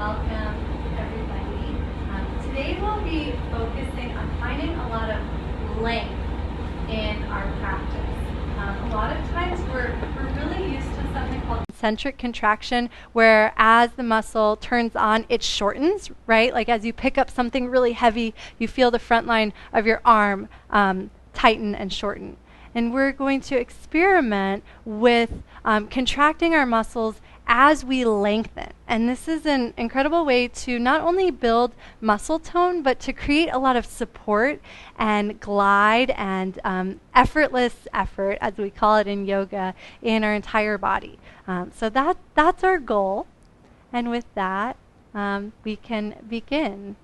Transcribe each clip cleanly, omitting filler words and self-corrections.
Welcome, everybody. Today we'll be focusing on finding a lot of length in our practice. A lot of times we're really used to something called eccentric contraction, where as the muscle turns on, it shortens, right? Like as you pick up something really heavy, you feel the front line of your arm tighten and shorten. And we're going to experiment with contracting our muscles as we lengthen. And this is an incredible way to not only build muscle tone, but to create a lot of support and glide and effortless effort, as we call it in yoga, in our entire body. So that's our goal. And with that, we can begin.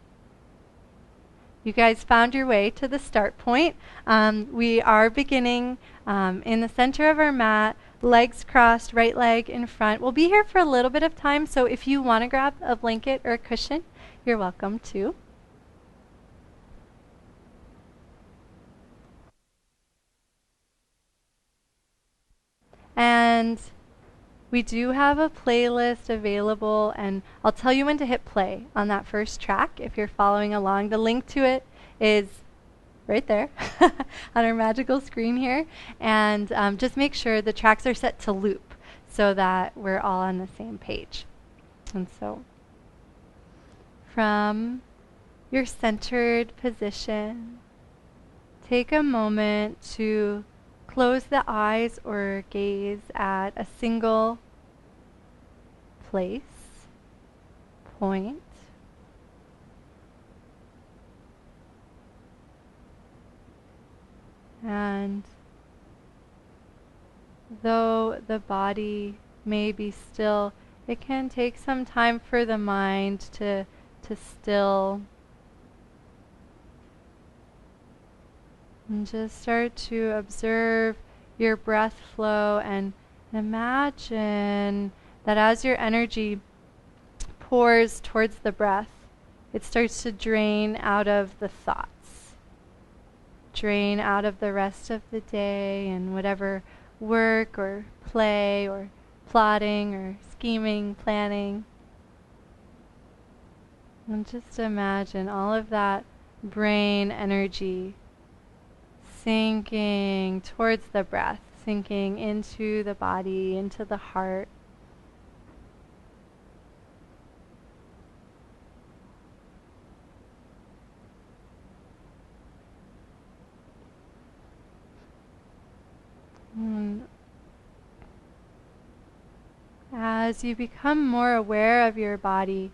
You guys found your way to the start point. We are beginning in the center of our mat, legs crossed, right leg in front. We'll be here for a little bit of time, so if you want to grab a blanket or a cushion, you're welcome to. And we do have a playlist available, and I'll tell you when to hit play on that first track if you're following along. The link to it is right there on our magical screen here. And just make sure the tracks are set to loop so that we're all on the same page. And so from your centered position, take a moment to close the eyes or gaze at a single place, point. And though the body may be still, it can take some time for the mind to still. And just start to observe your breath flow and imagine that as your energy pours towards the breath, it starts to drain out of the thoughts, drain out of the rest of the day and whatever work or play or plotting or scheming, planning. And just imagine all of that brain energy sinking towards the breath, sinking into the body, into the heart. As you become more aware of your body,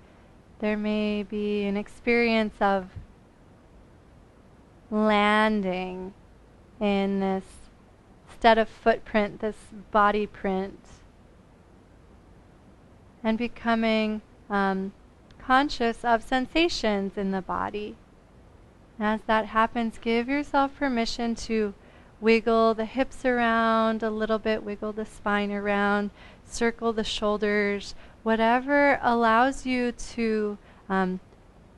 there may be an experience of landing in this instead of footprint, this body print, and becoming conscious of sensations in the body. As that happens, give yourself permission to wiggle the hips around a little bit, wiggle the spine around, circle the shoulders, whatever allows you to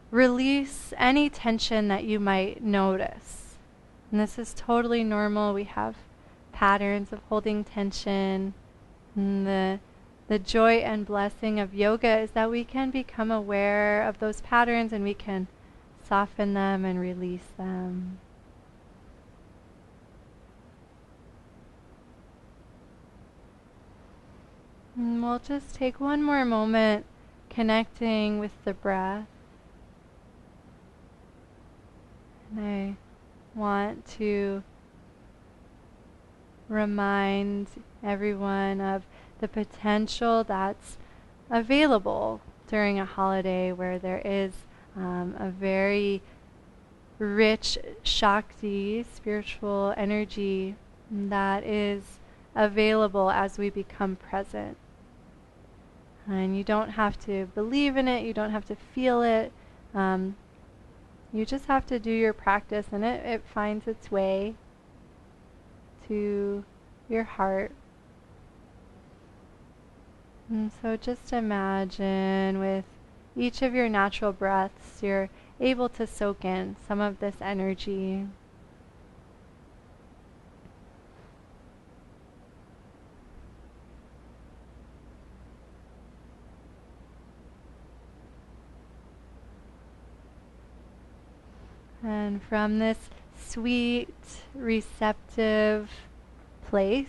release any tension that you might notice. And this is totally normal. We have patterns of holding tension. And the joy and blessing of yoga is that we can become aware of those patterns and we can soften them and release them. And we'll just take one more moment connecting with the breath. And I want to remind everyone of the potential that's available during a holiday where there is a very rich Shakti, spiritual energy that is available as we become present. And you don't have to believe in it, you don't have to feel it. You just have to do your practice and it finds its way to your heart. And so just imagine with each of your natural breaths, you're able to soak in some of this energy. And from this sweet, receptive place,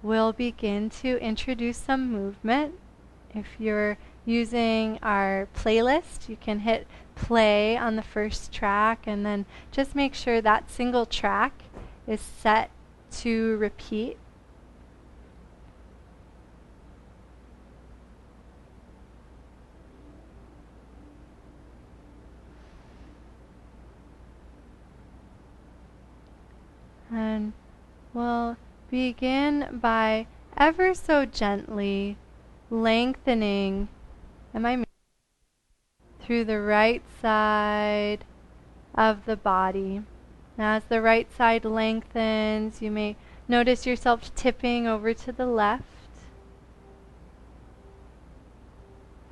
we'll begin to introduce some movement. If you're using our playlist, you can hit play on the first track and then just make sure that single track is set to repeat. And we'll begin by ever so gently lengthening through the right side of the body. Now, as the right side lengthens, you may notice yourself tipping over to the left.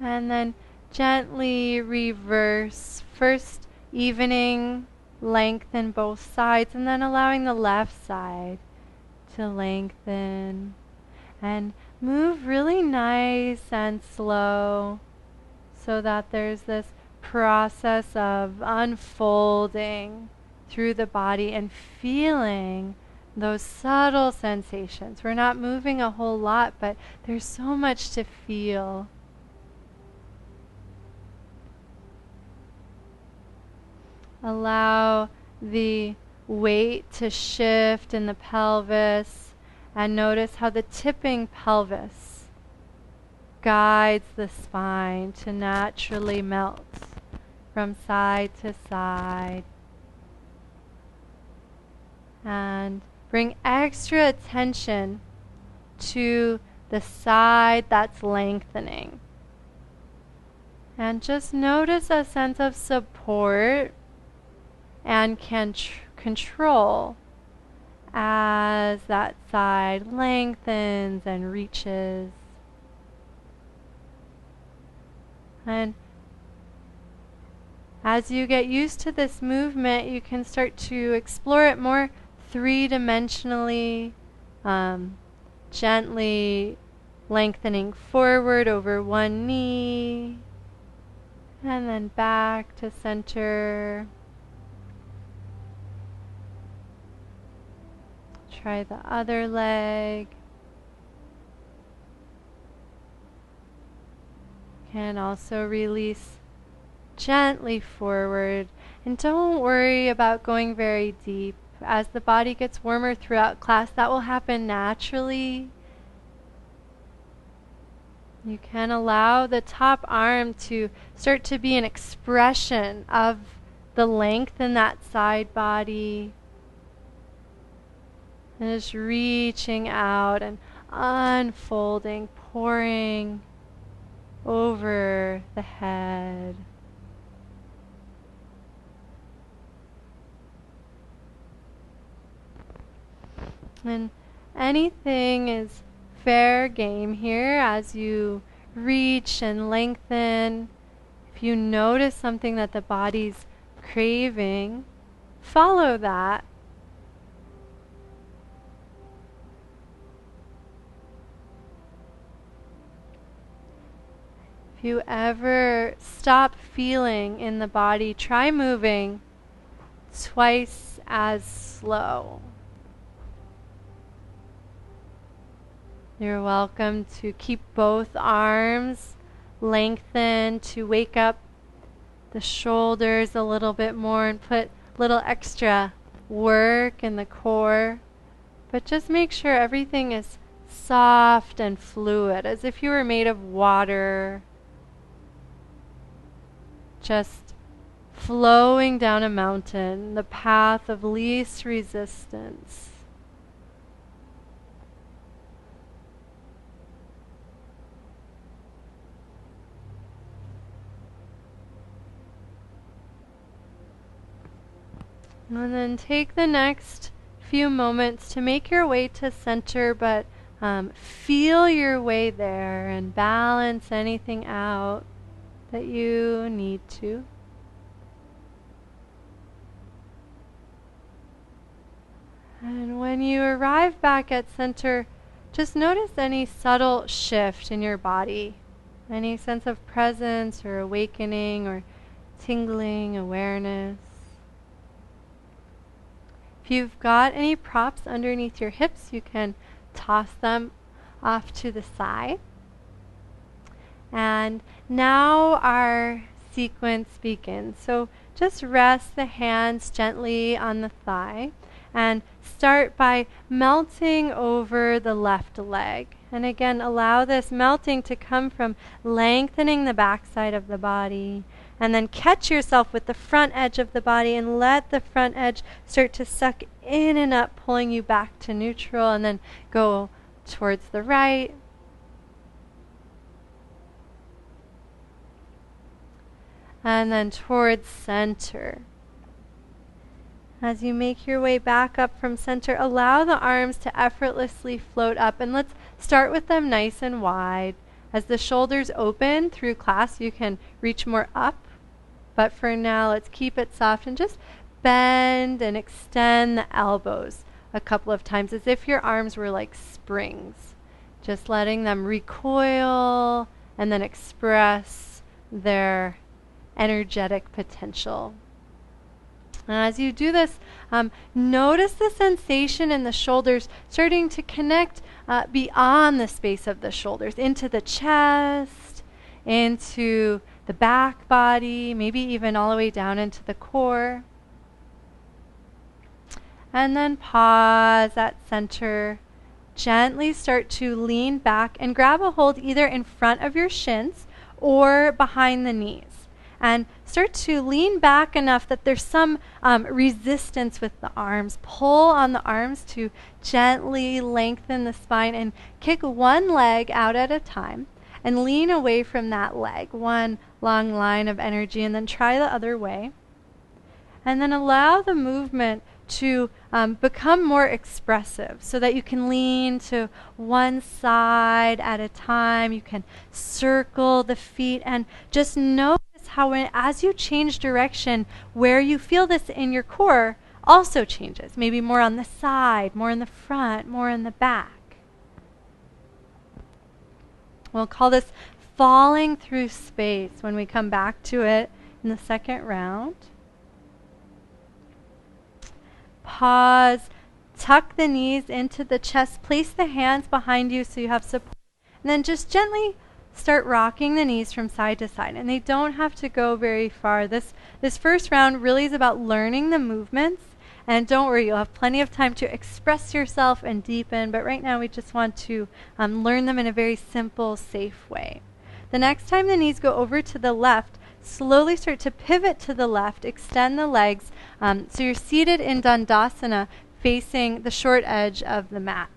And then gently reverse, first evening lengthen both sides and then allowing the left side to lengthen. And move really nice and slow so that there's this process of unfolding through the body and feeling those subtle sensations. We're not moving a whole lot, but there's so much to feel. Allow the weight to shift in the pelvis and notice how the tipping pelvis guides the spine to naturally melt from side to side. And bring extra attention to the side that's lengthening. And just notice a sense of support and control as that side lengthens and reaches. And as you get used to this movement, you can start to explore it more three-dimensionally, gently lengthening forward over one knee, and then back to center. Try the other leg. Can also release gently forward. And don't worry about going very deep. As the body gets warmer throughout class, that will happen naturally. You can allow the top arm to start to be an expression of the length in that side body. And just reaching out and unfolding, pouring over the head. And anything is fair game here as you reach and lengthen. If you notice something that the body's craving, follow that. If you ever stop feeling in the body, try moving twice as slow. You're welcome to keep both arms lengthened to wake up the shoulders a little bit more and put a little extra work in the core. But just make sure everything is soft and fluid, as if you were made of water. Just flowing down a mountain, the path of least resistance. And then take the next few moments to make your way to center, but feel your way there and balance anything out that you need to. And when you arrive back at center, just notice any subtle shift in your body, any sense of presence or awakening or tingling awareness. If you've got any props underneath your hips, you can toss them off to the side. And now our sequence begins. So just rest the hands gently on the thigh and start by melting over the left leg. And again, allow this melting to come from lengthening the backside of the body. And then catch yourself with the front edge of the body and let the front edge start to suck in and up, pulling you back to neutral, and then go towards the right. And then towards center. As you make your way back up from center, allow the arms to effortlessly float up. And let's start with them nice and wide. As the shoulders open through class, you can reach more up. But for now, let's keep it soft and just bend and extend the elbows a couple of times as if your arms were like springs. Just letting them recoil and then express their energetic potential. And as you do this, notice the sensation in the shoulders starting to connect beyond the space of the shoulders, into the chest, into the back body, maybe even all the way down into the core. And then pause at center. Gently start to lean back and grab a hold either in front of your shins or behind the knees. And start to lean back enough that there's some resistance with the arms. Pull on the arms to gently lengthen the spine and kick one leg out at a time and lean away from that leg. One long line of energy, and then try the other way. And then allow the movement to become more expressive so that you can lean to one side at a time. You can circle the feet and just notice how as you change direction, where you feel this in your core also changes. Maybe more on the side, more in the front, more in the back. We'll call this falling through space when we come back to it in the second round. Pause, tuck the knees into the chest, place the hands behind you so you have support, and then just gently start rocking the knees from side to side. And they don't have to go very far. This first round really is about learning the movements. And don't worry, you'll have plenty of time to express yourself and deepen. But right now we just want to learn them in a very simple, safe way. The next time the knees go over to the left, slowly start to pivot to the left, extend the legs. So you're seated in Dandasana, facing the short edge of the mat.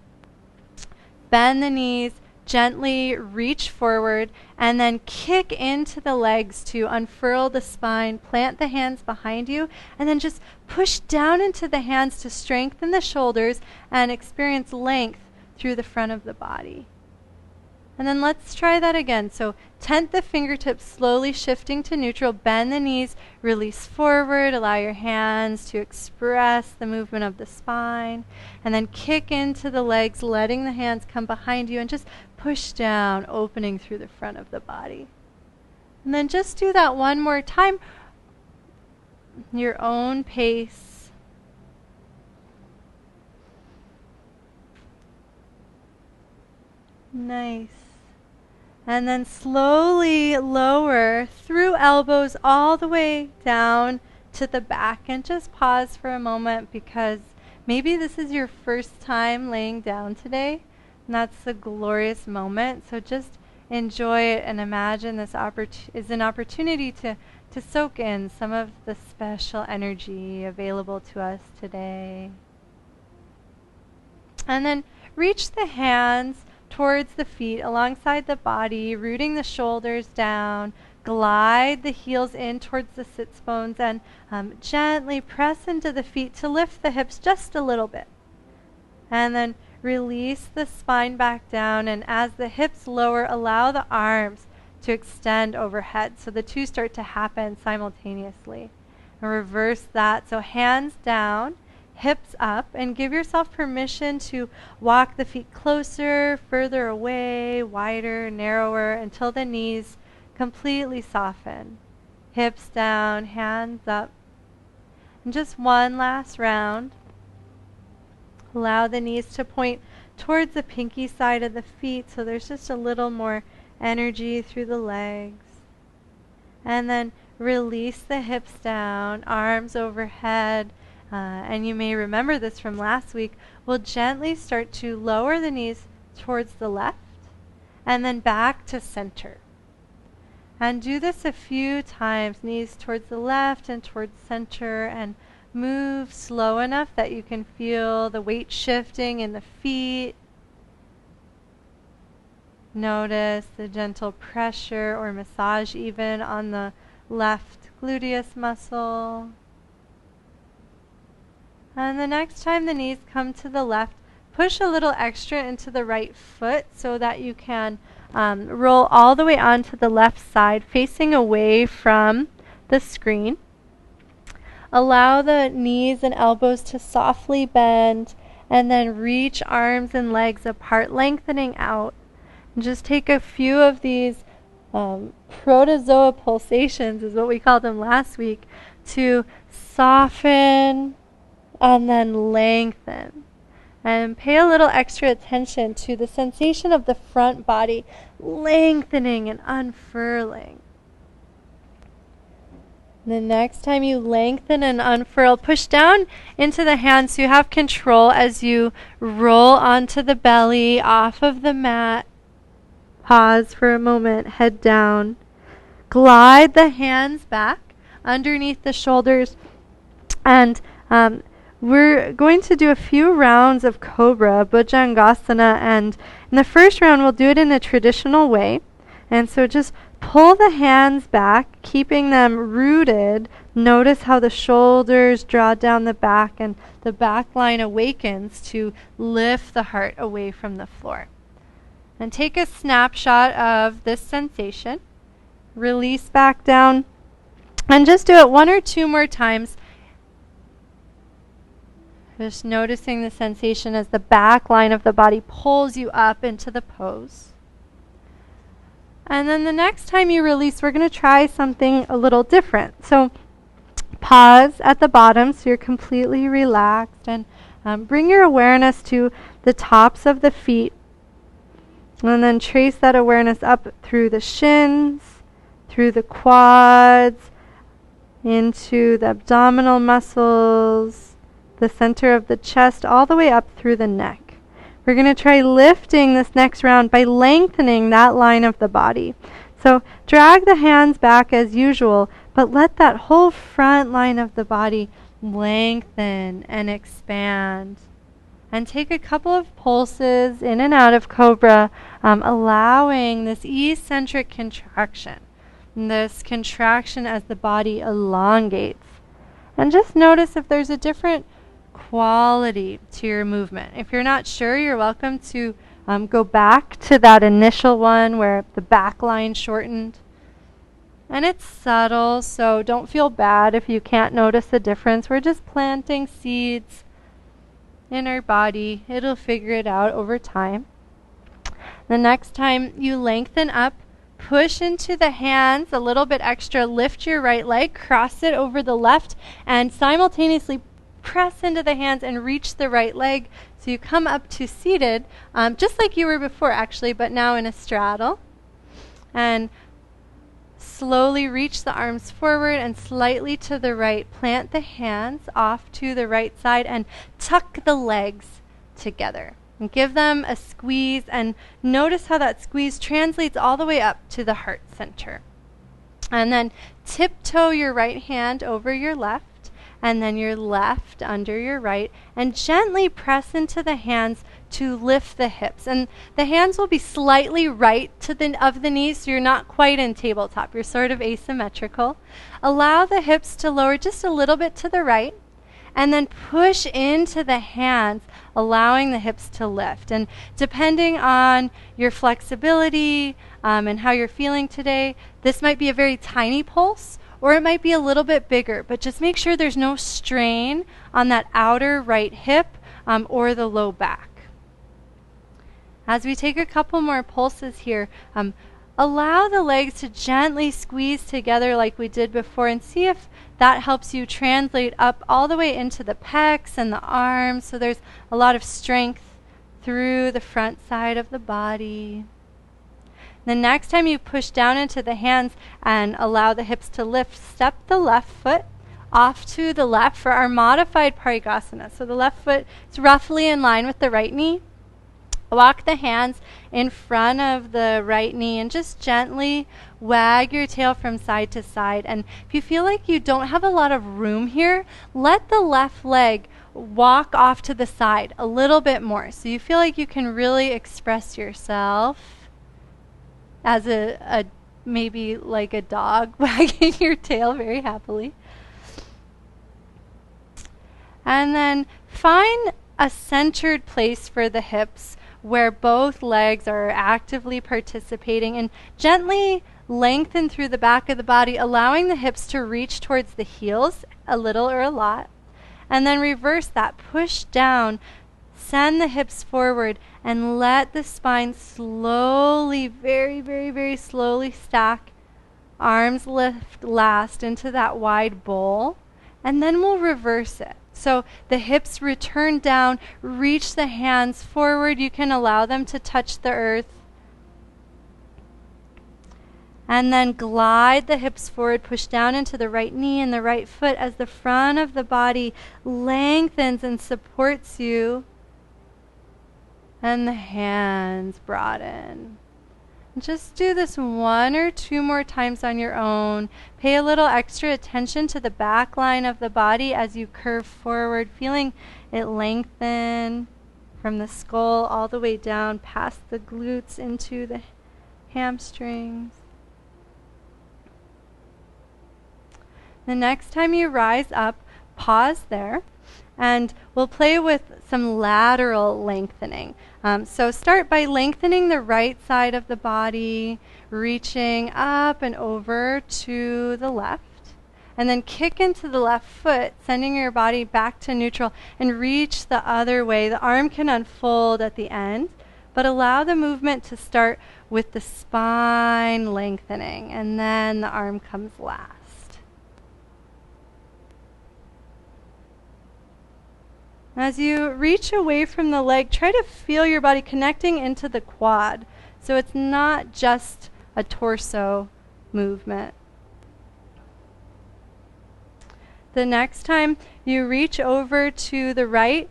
Bend the knees, gently reach forward, and then kick into the legs to unfurl the spine. Plant the hands behind you, and then just push down into the hands to strengthen the shoulders and experience length through the front of the body. And then let's try that again. So tent the fingertips, slowly shifting to neutral. Bend the knees, release forward. Allow your hands to express the movement of the spine. And then kick into the legs, letting the hands come behind you and just push down, opening through the front of the body. And then just do that one more time, your own pace. Nice. And then slowly lower through elbows all the way down to the back. And just pause for a moment, because maybe this is your first time laying down today. And that's a glorious moment. So just enjoy it and imagine this is an opportunity to soak in some of the special energy available to us today. And then reach the hands towards the feet, alongside the body, rooting the shoulders down. Glide the heels in towards the sits bones, and gently press into the feet to lift the hips just a little bit. And then release the spine back down, and as the hips lower, allow the arms to extend overhead. So the two start to happen simultaneously. And reverse that. So hands down, hips up, and give yourself permission to walk the feet closer, further away, wider, narrower, until the knees completely soften. hips down, hands up. And just one last round. Allow the knees to point towards the pinky side of the feet, so there's just a little more energy through the legs. And then release the hips down, arms overhead. And you may remember this from last week. We'll gently start to lower the knees towards the left and then back to center. And do this a few times, knees towards the left and towards center, and move slow enough that you can feel the weight shifting in the feet. Notice the gentle pressure or massage even on the left gluteus muscle. And the next time the knees come to the left, push a little extra into the right foot so that you can roll all the way onto the left side, facing away from the screen. Allow the knees and elbows to softly bend, and then reach arms and legs apart, lengthening out. And just take a few of these protozoa pulsations, is what we called them last week, to soften and then lengthen. And pay a little extra attention to the sensation of the front body lengthening and unfurling. The next time you lengthen and unfurl, push down into the hands so you have control as you roll onto the belly, off of the mat. Pause for a moment, head down. Glide the hands back underneath the shoulders, and we're going to do a few rounds of Cobra, Bhujangasana, and in the first round we'll do it in a traditional way. And so just pull the hands back, keeping them rooted. Notice how the shoulders draw down the back and the back line awakens to lift the heart away from the floor. And take a snapshot of this sensation. Release back down. And just do it one or two more times. Just noticing the sensation as the back line of the body pulls you up into the pose. And then the next time you release, we're going to try something a little different. So pause at the bottom so you're completely relaxed, and bring your awareness to the tops of the feet. And then trace that awareness up through the shins, through the quads, into the abdominal muscles, the center of the chest, all the way up through the neck. We're going to try lifting this next round by lengthening that line of the body. So drag the hands back as usual, but let that whole front line of the body lengthen and expand. And take a couple of pulses in and out of Cobra, allowing this eccentric contraction. This contraction as the body elongates. And just notice if there's a different quality to your movement. If you're not sure, you're welcome to go back to that initial one where the back line shortened. And it's subtle, so don't feel bad if you can't notice the difference. We're just planting seeds in our body. It'll figure it out over time. The next time you lengthen up, push into the hands a little bit extra, lift your right leg, cross it over the left, and simultaneously press into the hands and reach the right leg. So you come up to seated, just like you were before actually, but now in a straddle. And slowly reach the arms forward and slightly to the right. Plant the hands off to the right side and tuck the legs together. And give them a squeeze, and notice how that squeeze translates all the way up to the heart center. And then tiptoe your right hand over your left, and then your left under your right, and gently press into the hands to lift the hips. And the hands will be slightly right to of the knees, so you're not quite in tabletop. You're sort of asymmetrical. Allow the hips to lower just a little bit to the right, and then push into the hands, allowing the hips to lift. And depending on your flexibility and how you're feeling today, this might be a very tiny pulse, or it might be a little bit bigger, but just make sure there's no strain on that outer right hip or the low back. As we take a couple more pulses here, allow the legs to gently squeeze together like we did before, and see if that helps you translate up all the way into the pecs and the arms, so there's a lot of strength through the front side of the body. The next time you push down into the hands and allow the hips to lift, step the left foot off to the left for our modified Parigasana. So the left foot is roughly in line with the right knee. Walk the hands in front of the right knee and just gently wag your tail from side to side. And if you feel like you don't have a lot of room here, let the left leg walk off to the side a little bit more, so you feel like you can really express yourself as a maybe like a dog wagging your tail very happily. And then find a centered place for the hips where both legs are actively participating, and gently lengthen through the back of the body, allowing the hips to reach towards the heels a little or a lot. And then reverse that, push down, send the hips forward, and let the spine slowly, very, very, very slowly stack. Arms lift last into that wide bowl, and then we'll reverse it. So the hips return down, reach the hands forward. You can allow them to touch the earth. And then glide the hips forward, push down into the right knee and the right foot as the front of the body lengthens and supports you. And the hands broaden. Just do this 1 or 2 more times on your own. Pay a little extra attention to the back line of the body as you curve forward, feeling it lengthen from the skull all the way down past the glutes into the hamstrings. The next time you rise up, pause there, and we'll play with some lateral lengthening. So start by lengthening the right side of the body, reaching up and over to the left, and then kick into the left foot, sending your body back to neutral, and reach the other way. The arm can unfold at the end, but allow the movement to start with the spine lengthening, and then the arm comes last. As you reach away from the leg, try to feel your body connecting into the quad, so it's not just a torso movement. The next time you reach over to the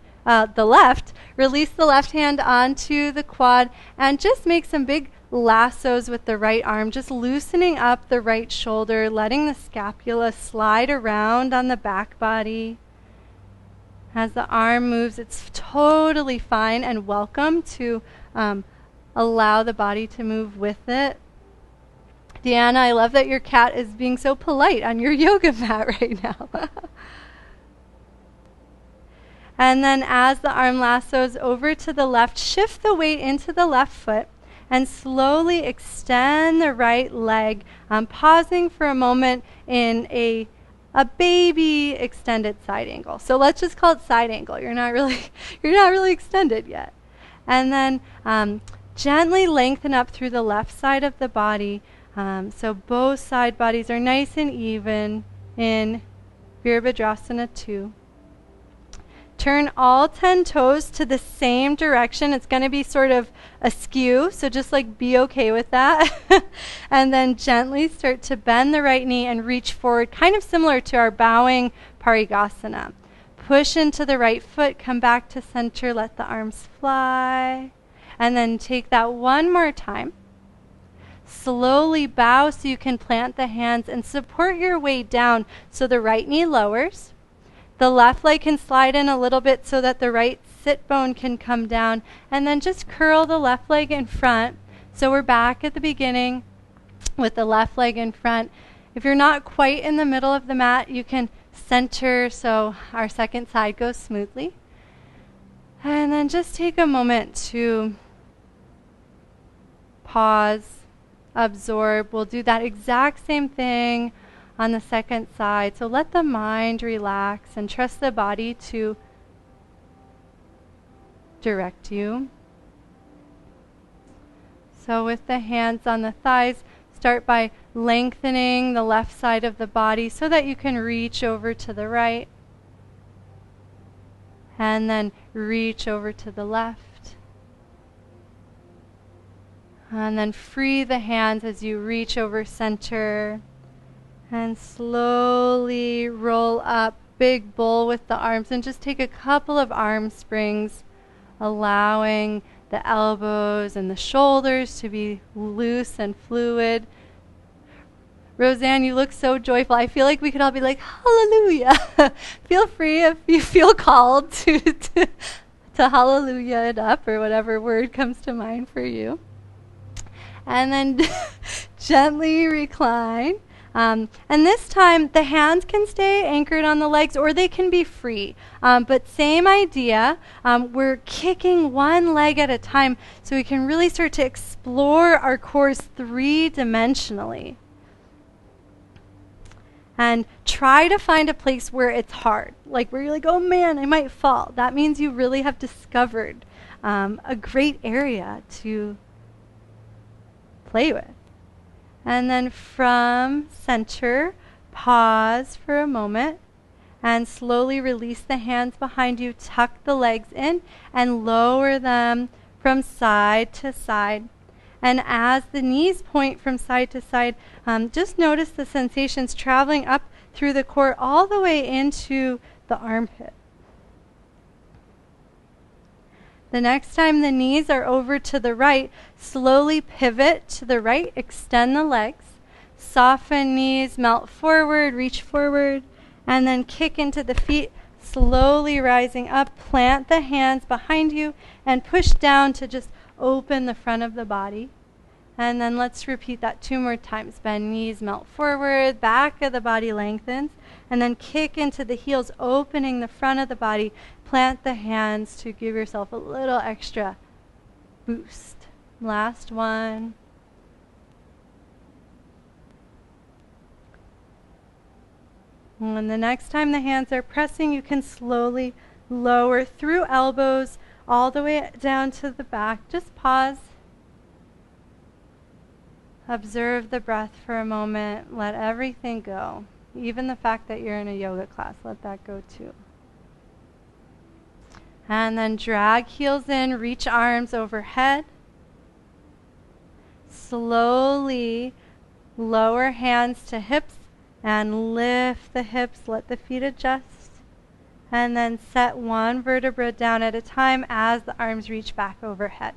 left, release the left hand onto the quad and just make some big lassos with the right arm, just loosening up the right shoulder, letting the scapula slide around on the back body. As the arm moves, it's totally fine and welcome to allow the body to move with it. Deanna, I love that your cat is being so polite on your yoga mat right now. And then as the arm lassos over to the left, shift the weight into the left foot and slowly extend the right leg, pausing for a moment in a baby extended side angle. So let's just call it side angle. You're not really extended yet. And then gently lengthen up through the left side of the body. So both side bodies are nice and even in Virabhadrasana 2. Turn all 10 toes to the same direction. It's going to be sort of askew, so just like be okay with that. And then gently start to bend the right knee and reach forward, kind of similar to our bowing Parigasana. Push into the right foot, come back to center, let the arms fly. And then take that one more time. Slowly bow so you can plant the hands and support your way down so the right knee lowers. The left leg can slide in a little bit so that the right sit bone can come down, and then just curl the left leg in front. So we're back at the beginning with the left leg in front. If you're not quite in the middle of the mat, you can center so our second side goes smoothly. And then just take a moment to pause, absorb. We'll do that exact same thing on the second side. So let the mind relax and trust the body to direct you. So with the hands on the thighs, start by lengthening the left side of the body so that you can reach over to the right. And then reach over to the left. And then free the hands as you reach over center. And slowly roll up, big bowl with the arms. And just take a couple of arm springs, allowing the elbows and the shoulders to be loose and fluid. Roseanne, you look so joyful. I feel like we could all be like, hallelujah. Feel free if you feel called to hallelujah it up, or whatever word comes to mind for you. And then gently recline. And this time, the hands can stay anchored on the legs, or they can be free. But same idea. We're kicking one leg at a time so we can really start to explore our cores three-dimensionally. And try to find a place where it's hard, like where you're like, oh man, I might fall. That means you really have discovered a great area to play with. And then from center, pause for a moment and slowly release the hands behind you. Tuck the legs in and lower them from side to side. And as the knees point from side to side, just notice the sensations traveling up through the core all the way into the armpit. The next time the knees are over to the right, slowly pivot to the right, extend the legs, soften knees, melt forward, reach forward, and then kick into the feet, slowly rising up. Plant the hands behind you and push down to just open the front of the body. And then let's repeat that 2 more times. Bend knees, melt forward, back of the body lengthens, and then kick into the heels, opening the front of the body. Plant the hands to give yourself a little extra boost. Last one. And the next time the hands are pressing, you can slowly lower through elbows all the way down to the back. Just pause. Observe the breath for a moment. Let everything go. Even the fact that you're in a yoga class, let that go too. And then drag heels in, reach arms overhead. Slowly lower hands to hips and lift the hips. Let the feet adjust. And then set one vertebra down at a time as the arms reach back overhead.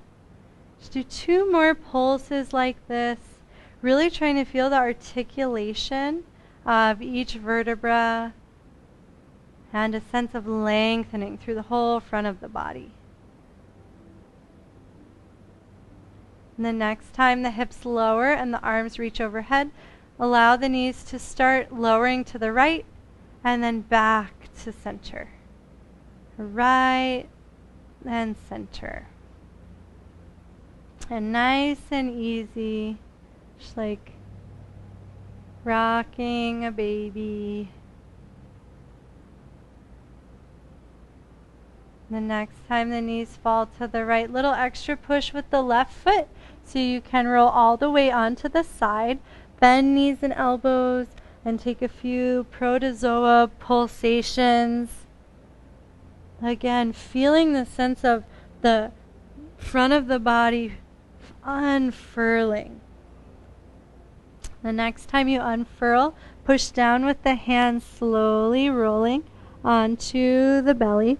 Just do 2 more pulses like this. Really trying to feel the articulation of each vertebra and a sense of lengthening through the whole front of the body. And the next time the hips lower and the arms reach overhead, allow the knees to start lowering to the right and then back to center. Right and center. And nice and easy. Just like rocking a baby. The next time the knees fall to the right, little extra push with the left foot so you can roll all the way onto the side. Bend knees and elbows and take a few protozoa pulsations. Again, feeling the sense of the front of the body unfurling. The next time you unfurl, push down with the hands, slowly rolling onto the belly.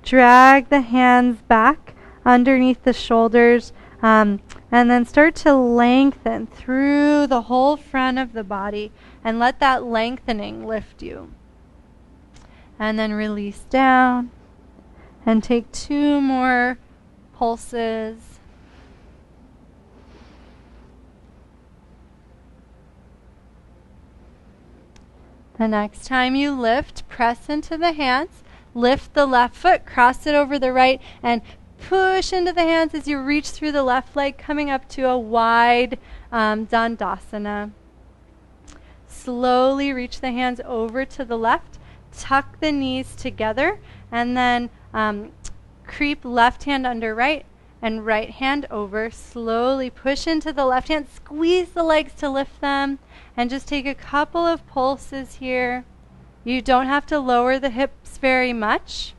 Drag the hands back underneath the shoulders, and then start to lengthen through the whole front of the body, and let that lengthening lift you. And then release down, and take 2 more pulses. The next time you lift, press into the hands, lift the left foot, cross it over the right, and push into the hands as you reach through the left leg, coming up to a wide Dandasana. Slowly reach the hands over to the left, tuck the knees together, and then creep left hand under right, and right hand over. Slowly push into the left hand, squeeze the legs to lift them, and just take a couple of pulses here. You don't have to lower the hips very much,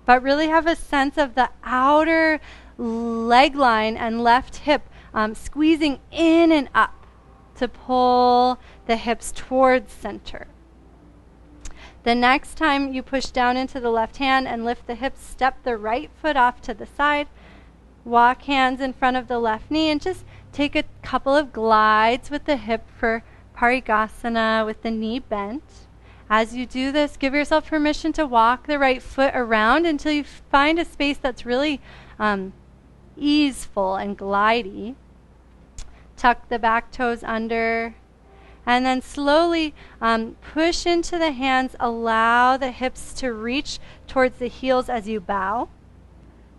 but really have a sense of the outer leg line and left hip squeezing in and up to pull the hips towards center. The next time you push down into the left hand and lift the hips, step the right foot off to the side. Walk hands in front of the left knee and just take a couple of glides with the hip for Parigasana with the knee bent. As you do this, give yourself permission to walk the right foot around until you find a space that's really easeful and glidey. Tuck the back toes under. And then slowly push into the hands. Allow the hips to reach towards the heels as you bow.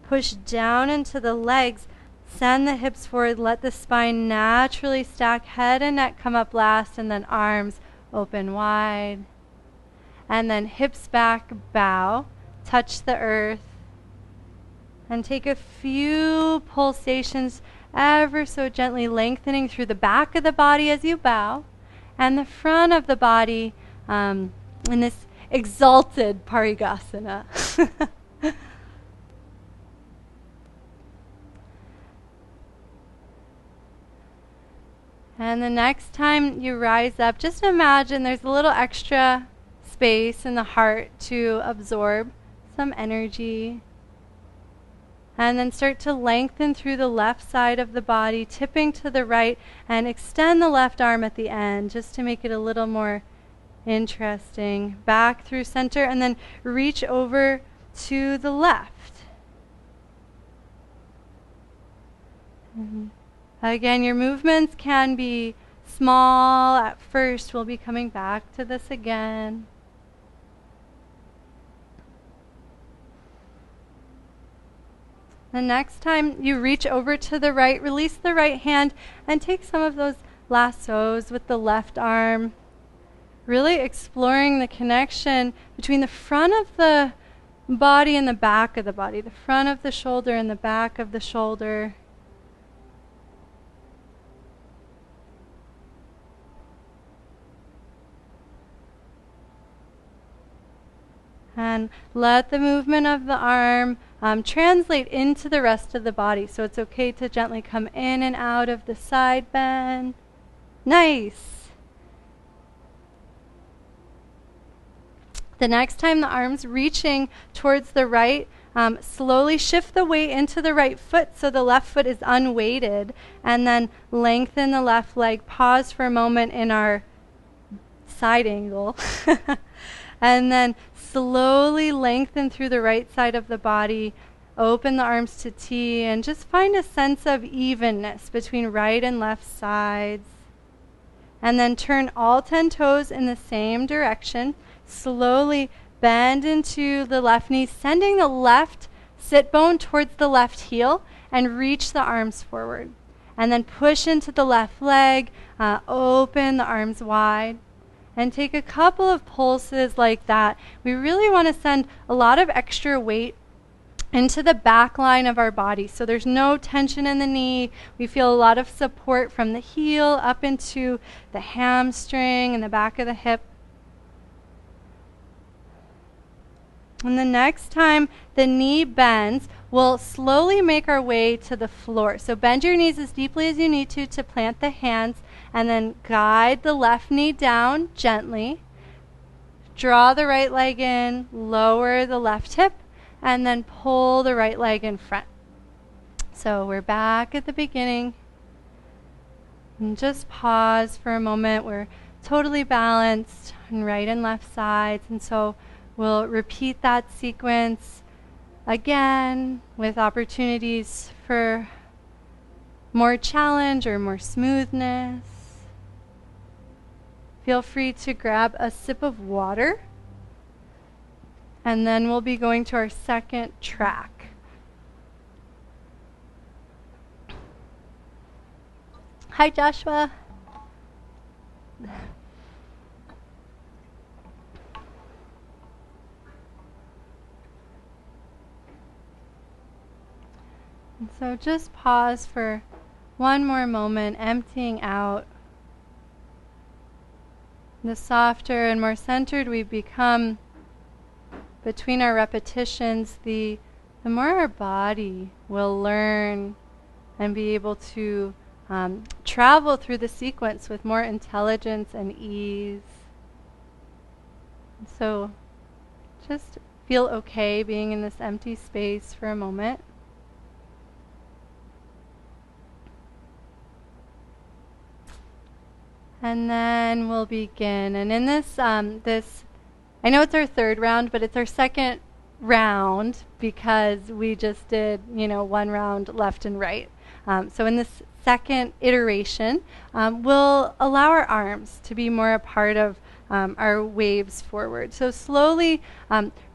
Push down into the legs. Send the hips forward. Let the spine naturally stack. Head and neck come up last, and then arms open wide. And then hips back, bow. Touch the earth. And take a few pulsations ever so gently, lengthening through the back of the body as you bow. And the front of the body in this exalted Parigasana. And the next time you rise up, just imagine there's a little extra space in the heart to absorb some energy. And then start to lengthen through the left side of the body, tipping to the right, and extend the left arm at the end just to make it a little more interesting. Back through center, and then reach over to the left. Again, your movements can be small at first. We'll be coming back to this again. The next time you reach over to the right, release the right hand and take some of those lassos with the left arm. Really exploring the connection between the front of the body and the back of the body, the front of the shoulder and the back of the shoulder. And let the movement of the arm translate into the rest of the body. So it's okay to gently come in and out of the side bend. Nice. The next time the arm's reaching towards the right, slowly shift the weight into the right foot so the left foot is unweighted. And then lengthen the left leg. Pause for a moment in our side angle. And then slowly lengthen through the right side of the body. Open the arms to T and just find a sense of evenness between right and left sides. And then turn all 10 toes in the same direction. Slowly bend into the left knee, sending the left sit bone towards the left heel and reach the arms forward. And then push into the left leg, open the arms wide. And take a couple of pulses like that. We really want to send a lot of extra weight into the back line of our body. So there's no tension in the knee. We feel a lot of support from the heel up into the hamstring and the back of the hip. And the next time the knee bends, we'll slowly make our way to the floor. So bend your knees as deeply as you need to plant the hands, and then guide the left knee down gently. Draw the right leg in, lower the left hip, and then pull the right leg in front. So we're back at the beginning. And just pause for a moment. We're totally balanced on right and left sides. And so we'll repeat that sequence again with opportunities for more challenge or more smoothness. Feel free to grab a sip of water. And then we'll be going to our second track. Hi, Joshua. So just pause for one more moment, emptying out. The softer and more centered we become between our repetitions, the more our body will learn and be able to travel through the sequence with more intelligence and ease. So just feel okay being in this empty space for a moment. And then we'll begin. And in this, I know it's our third round, but it's our second round because we just did, one round left and right. So in this second iteration, we'll allow our arms to be more a part of our waves forward. So slowly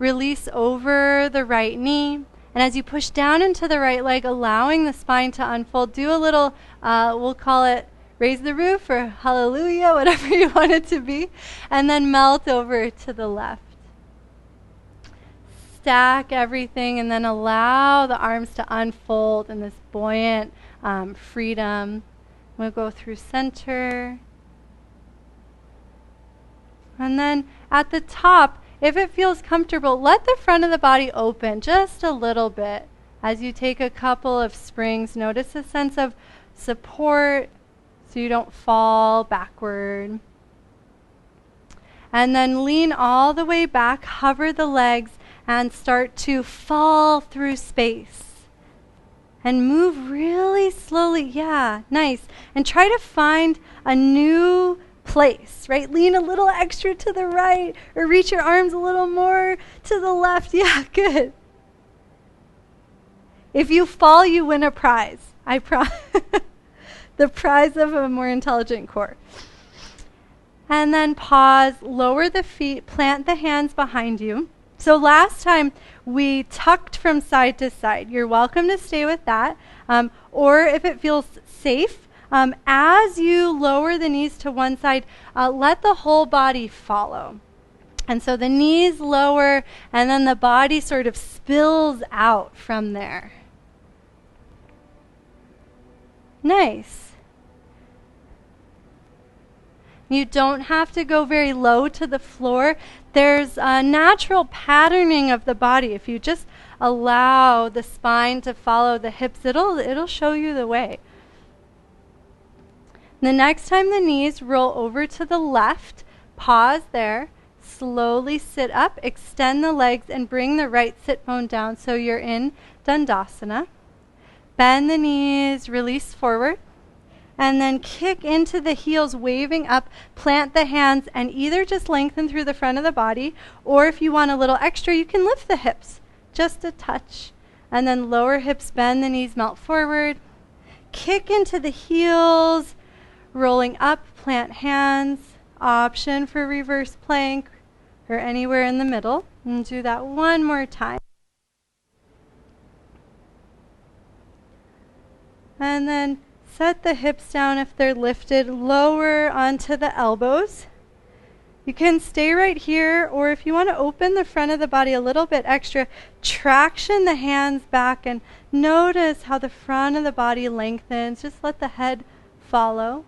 release over the right knee. And as you push down into the right leg, allowing the spine to unfold, do a little, we'll call it raise the roof or hallelujah, whatever you want it to be, and then melt over to the left. Stack everything and then allow the arms to unfold in this buoyant freedom. We'll go through center. And then at the top, if it feels comfortable, let the front of the body open just a little bit. As you take a couple of springs, notice a sense of support so you don't fall backward. And then lean all the way back, hover the legs, and start to fall through space. And move really slowly. Yeah, nice. And try to find a new place, right? Lean a little extra to the right, or reach your arms a little more to the left. Yeah, good. If you fall, you win a prize. I promise. The prize of a more intelligent core. And then pause, lower the feet, plant the hands behind you. So last time we tucked from side to side. You're welcome to stay with that. Or if it feels safe, as you lower the knees to one side, let the whole body follow. And so the knees lower and then the body sort of spills out from there. Nice. You don't have to go very low to the floor. There's a natural patterning of the body. If you just allow the spine to follow the hips, it'll show you the way. The next time the knees roll over to the left, pause there, slowly sit up, extend the legs, and bring the right sit bone down so you're in Dandasana. Bend the knees, release forward. And then kick into the heels, waving up, plant the hands, and either just lengthen through the front of the body, or if you want a little extra, you can lift the hips, just a touch. And then lower hips, bend the knees, melt forward. Kick into the heels, rolling up, plant hands. Option for reverse plank, or anywhere in the middle. And do that one more time. And then set the hips down if they're lifted, lower onto the elbows. You can stay right here, or if you want to open the front of the body a little bit extra, traction the hands back and notice how the front of the body lengthens. Just let the head follow.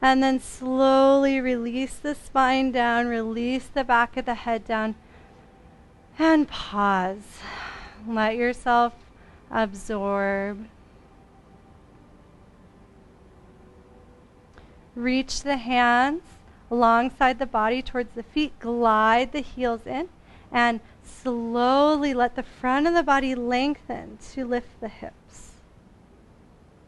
And then slowly release the spine down, release the back of the head down, and pause. Let yourself absorb. Reach the hands alongside the body towards the feet. Glide the heels in. And slowly let the front of the body lengthen to lift the hips.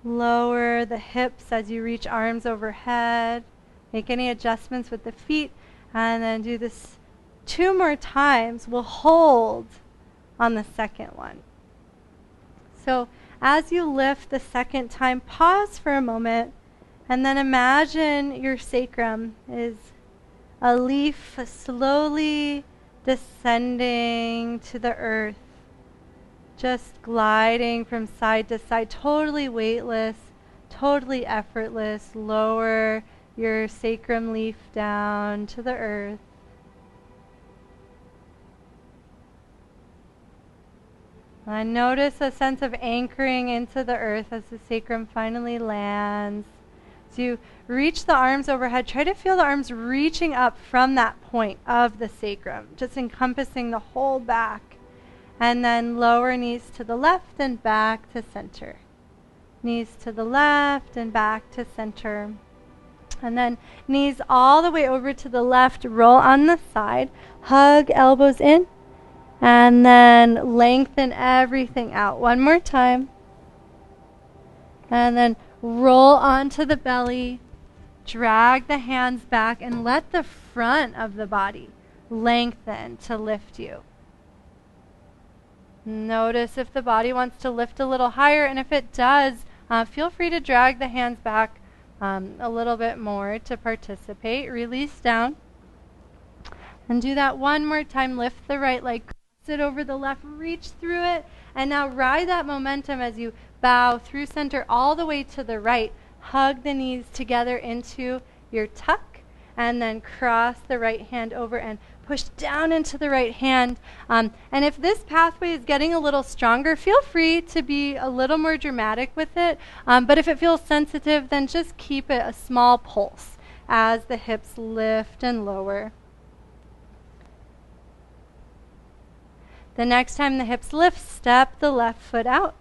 Lower the hips as you reach arms overhead. Make any adjustments with the feet. And then do this 2 more times. We'll hold on the second one. So as you lift the second time, pause for a moment. And then imagine your sacrum is a leaf slowly descending to the earth, just gliding from side to side, totally weightless, totally effortless. Lower your sacrum leaf down to the earth. And notice a sense of anchoring into the earth as the sacrum finally lands. As you reach the arms overhead, try to feel the arms reaching up from that point of the sacrum, just encompassing the whole back. And then lower knees to the left and back to center. Knees to the left and back to center. And then knees all the way over to the left, roll on the side, hug elbows in, and then lengthen everything out. One more time. And then roll onto the belly, drag the hands back, and let the front of the body lengthen to lift you. Notice if the body wants to lift a little higher, and if it does, feel free to drag the hands back a little bit more to participate. Release down. And do that one more time. Lift the right leg, cross it over the left, reach through it, and now ride that momentum as you bow through center all the way to the right. Hug the knees together into your tuck, and then cross the right hand over and push down into the right hand. And if this pathway is getting a little stronger, feel free to be a little more dramatic with it. But if it feels sensitive, then just keep it a small pulse as the hips lift and lower. The next time the hips lift, step the left foot out.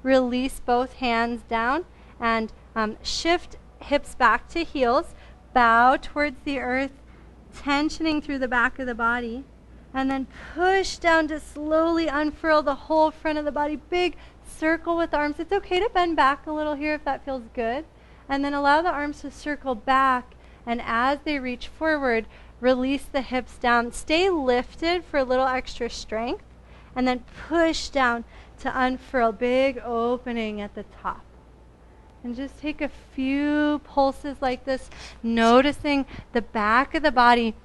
Release both hands down and shift hips back to heels. Bow towards the earth, tensioning through the back of the body, and then push down to slowly unfurl the whole front of the body. Big circle with the arms. It's okay to bend back a little here if that feels good. And then allow the arms to circle back, and as they reach forward, release the hips down. Stay lifted for a little extra strength, and then push down to unfurl. Big opening at the top. And just take a few pulses like this, noticing the back of the body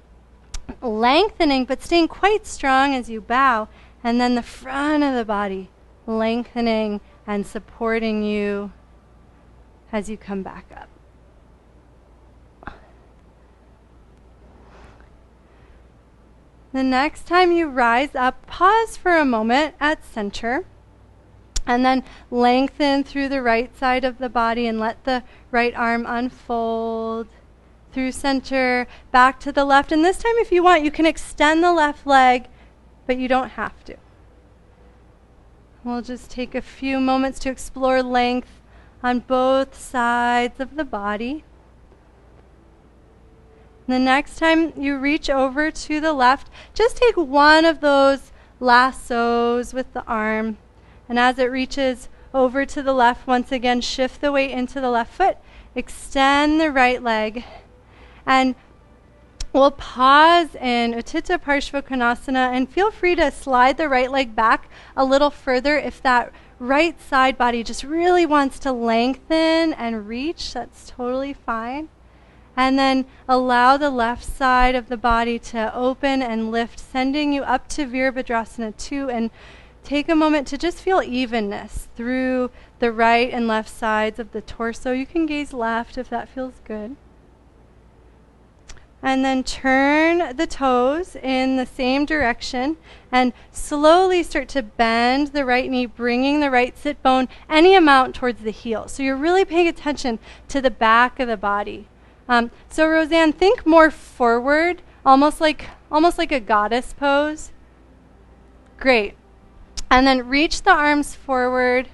lengthening, but staying quite strong as you bow, and then the front of the body lengthening and supporting you as you come back up. The next time you rise up, pause for a moment at center. And then lengthen through the right side of the body and let the right arm unfold through center, back to the left. And this time, if you want, you can extend the left leg, but you don't have to. We'll just take a few moments to explore length on both sides of the body. The next time you reach over to the left, just take one of those lassos with the arm. And as it reaches over to the left, once again, shift the weight into the left foot. Extend the right leg. And we'll pause in Utthita Parshvakonasana, and feel free to slide the right leg back a little further if that right side body just really wants to lengthen and reach. That's totally fine. And then allow the left side of the body to open and lift, sending you up to Virabhadrasana 2, and take a moment to just feel evenness through the right and left sides of the torso. You can gaze left if that feels good. And then turn the toes in the same direction and slowly start to bend the right knee, bringing the right sit bone any amount towards the heel. So you're really paying attention to the back of the body. So Roseanne, think more forward, almost like a goddess pose. Great. And then reach the arms forward,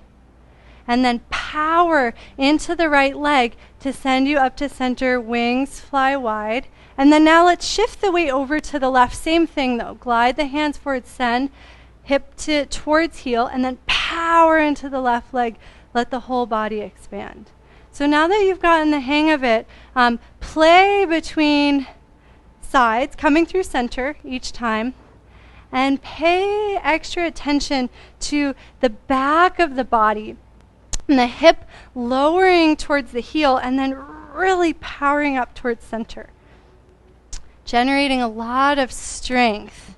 and then power into the right leg to send you up to center, wings fly wide. And then now let's shift the weight over to the left. Same thing though. Glide the hands forward, send hip towards heel, and then power into the left leg. Let the whole body expand. So now that you've gotten the hang of it, play between sides, coming through center each time. And pay extra attention to the back of the body and the hip lowering towards the heel, and then really powering up towards center, generating a lot of strength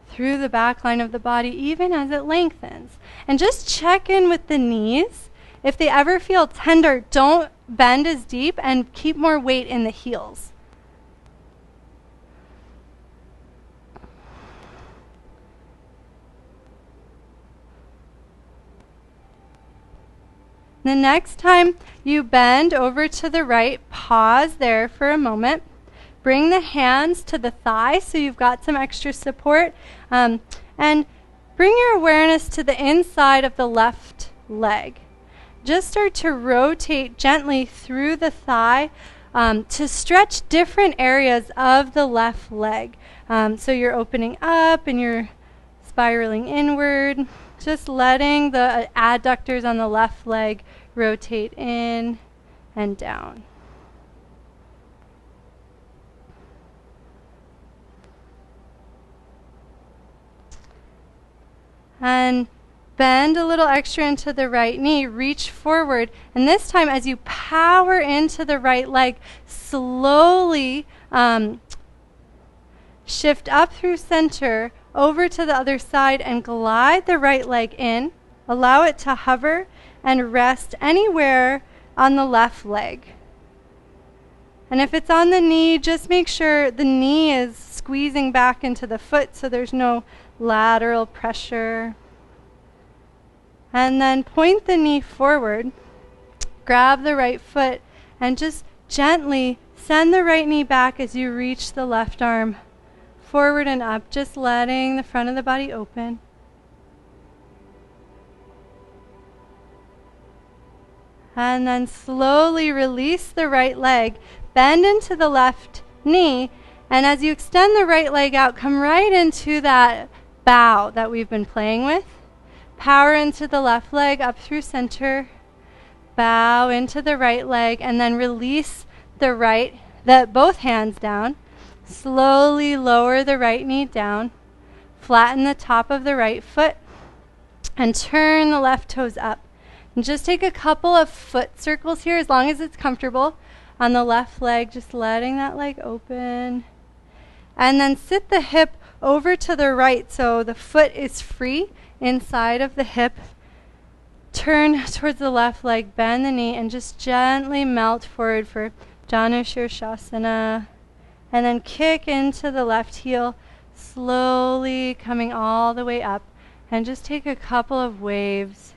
through the back line of the body, even as it lengthens. And just check in with the knees. If they ever feel tender, don't bend as deep, and keep more weight in the heels. The next time you bend over to the right, pause there for a moment. Bring the hands to the thigh so you've got some extra support. And bring your awareness to the inside of the left leg. Just start to rotate gently through the thigh to stretch different areas of the left leg. So you're opening up and you're spiraling inward. Just letting the adductors on the left leg rotate in and down. And bend a little extra into the right knee, reach forward, and this time as you power into the right leg, slowly shift up through center, over to the other side, and glide the right leg in. Allow it to hover and rest anywhere on the left leg. And if it's on the knee, just make sure the knee is squeezing back into the foot so there's no lateral pressure. And then point the knee forward, grab the right foot, and just gently send the right knee back as you reach the left arm forward and up, just letting the front of the body open. And then slowly release the right leg, bend into the left knee, and as you extend the right leg out, come right into that bow that we've been playing with. Power into the left leg up through center, bow into the right leg, and then release both hands down. Slowly lower the right knee down, flatten the top of the right foot, and turn the left toes up. And just take a couple of foot circles here, as long as it's comfortable, on the left leg, just letting that leg open. And then sit the hip over to the right so the foot is free inside of the hip. Turn towards the left leg, bend the knee, and just gently melt forward for Janu Shirshasana. And then kick into the left heel, slowly coming all the way up. And just take a couple of waves.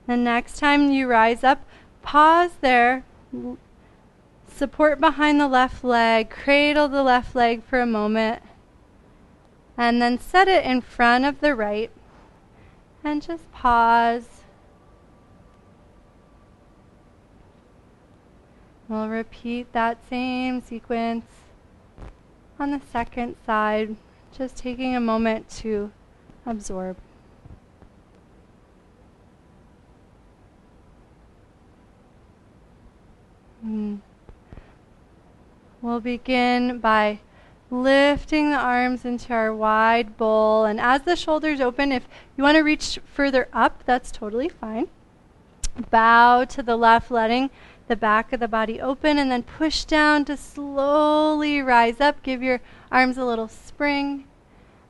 The next time you rise up, pause there. Support behind the left leg, cradle the left leg for a moment, and then set it in front of the right. And just pause. We'll repeat that same sequence on the second side, just taking a moment to absorb. We'll begin by lifting the arms into our wide bowl, and as the shoulders open, if you want to reach further up, that's totally fine. Bow to the left, letting the back of the body open, and then push down to slowly rise up. Give your arms a little spring,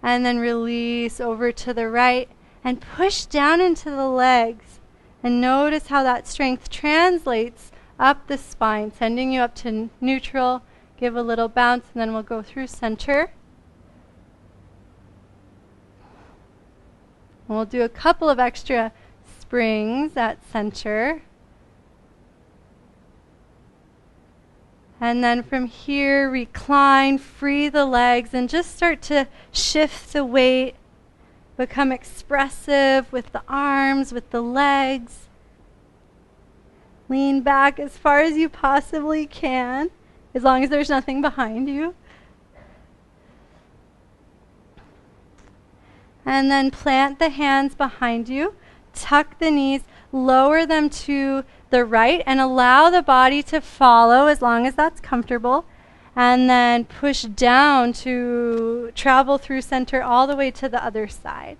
and then release over to the right, and push down into the legs. And notice how that strength translates up the spine, sending you up to neutral. Give a little bounce, and then we'll go through center. We'll do a couple of extra springs at center. And then from here, recline, free the legs, and just start to shift the weight. Become expressive with the arms, with the legs. Lean back as far as you possibly can, as long as there's nothing behind you. And then plant the hands behind you. Tuck the knees, lower them to the right, and allow the body to follow as long as that's comfortable. And then push down to travel through center all the way to the other side.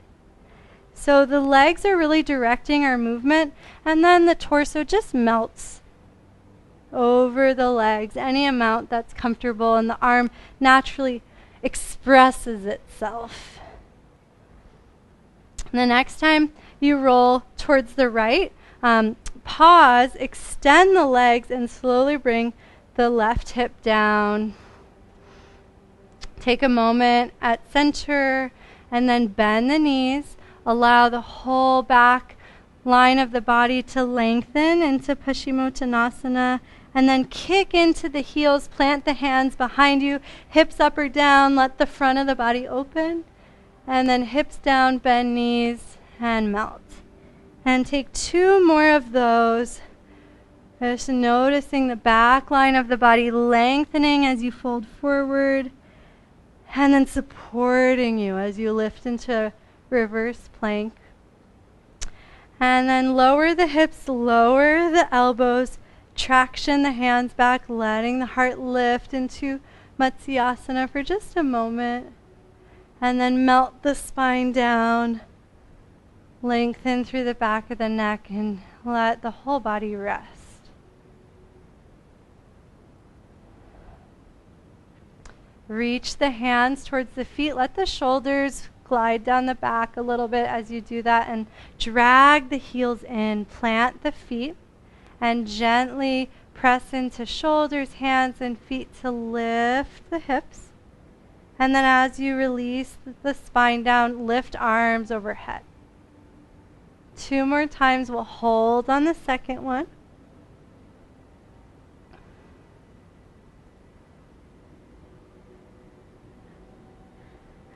So the legs are really directing our movement, and then the torso just melts over the legs, any amount that's comfortable, and the arm naturally expresses itself. And the next time you roll towards the right, pause, extend the legs, and slowly bring the left hip down. Take a moment at center and then bend the knees. Allow the whole back line of the body to lengthen into Paschimottanasana, and then kick into the heels. Plant the hands behind you, hips up or down. Let the front of the body open, and then hips down, bend knees, and melt. And take 2 more of those. Just noticing the back line of the body lengthening as you fold forward, and then supporting you as you lift into reverse plank. And then lower the hips, lower the elbows, traction the hands back, letting the heart lift into Matsyasana for just a moment. And then melt the spine down, lengthen through the back of the neck, and let the whole body rest. Reach the hands towards the feet. Let the shoulders glide down the back a little bit as you do that, and drag the heels in. Plant the feet and gently press into shoulders, hands, and feet to lift the hips. And then as you release the spine down, lift arms overhead. 2 more times. We'll hold on the second one.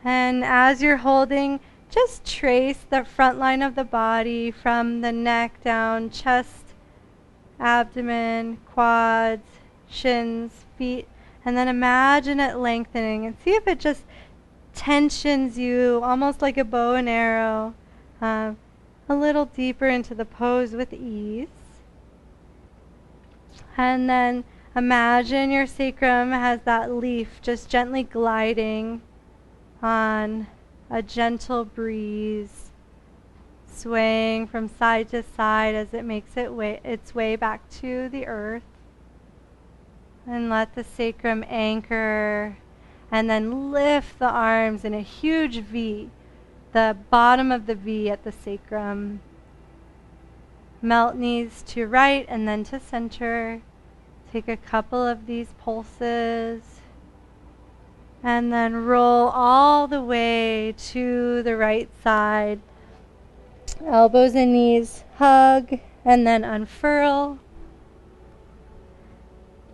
And as you're holding, just trace the front line of the body from the neck down, chest, abdomen, quads, shins, feet, and then imagine it lengthening, and see if it just tensions you almost like a bow and arrow, a little deeper into the pose with ease. And then imagine your sacrum has that leaf just gently gliding on a gentle breeze, swaying from side to side as it makes its way back to the earth. And let the sacrum anchor, and then lift the arms in a huge V, the bottom of the V at the sacrum. Melt knees to right and then to center. Take a couple of these pulses. And then roll all the way to the right side. Elbows and knees hug, and then unfurl.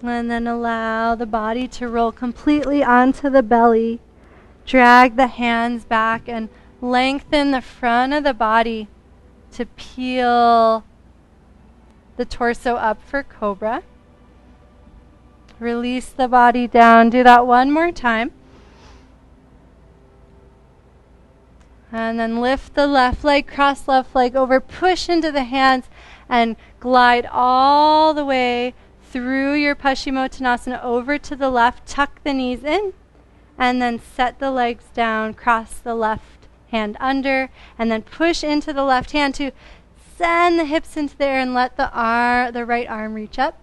And then allow the body to roll completely onto the belly. Drag the hands back and lengthen the front of the body to peel the torso up for cobra. Release the body down. Do that 1 more time. And then lift the left leg, cross left leg over, push into the hands, and glide all the way through your Paschimottanasana over to the left. Tuck the knees in, and then set the legs down, cross the left hand under, and then push into the left hand to send the hips into the air and let the right arm reach up.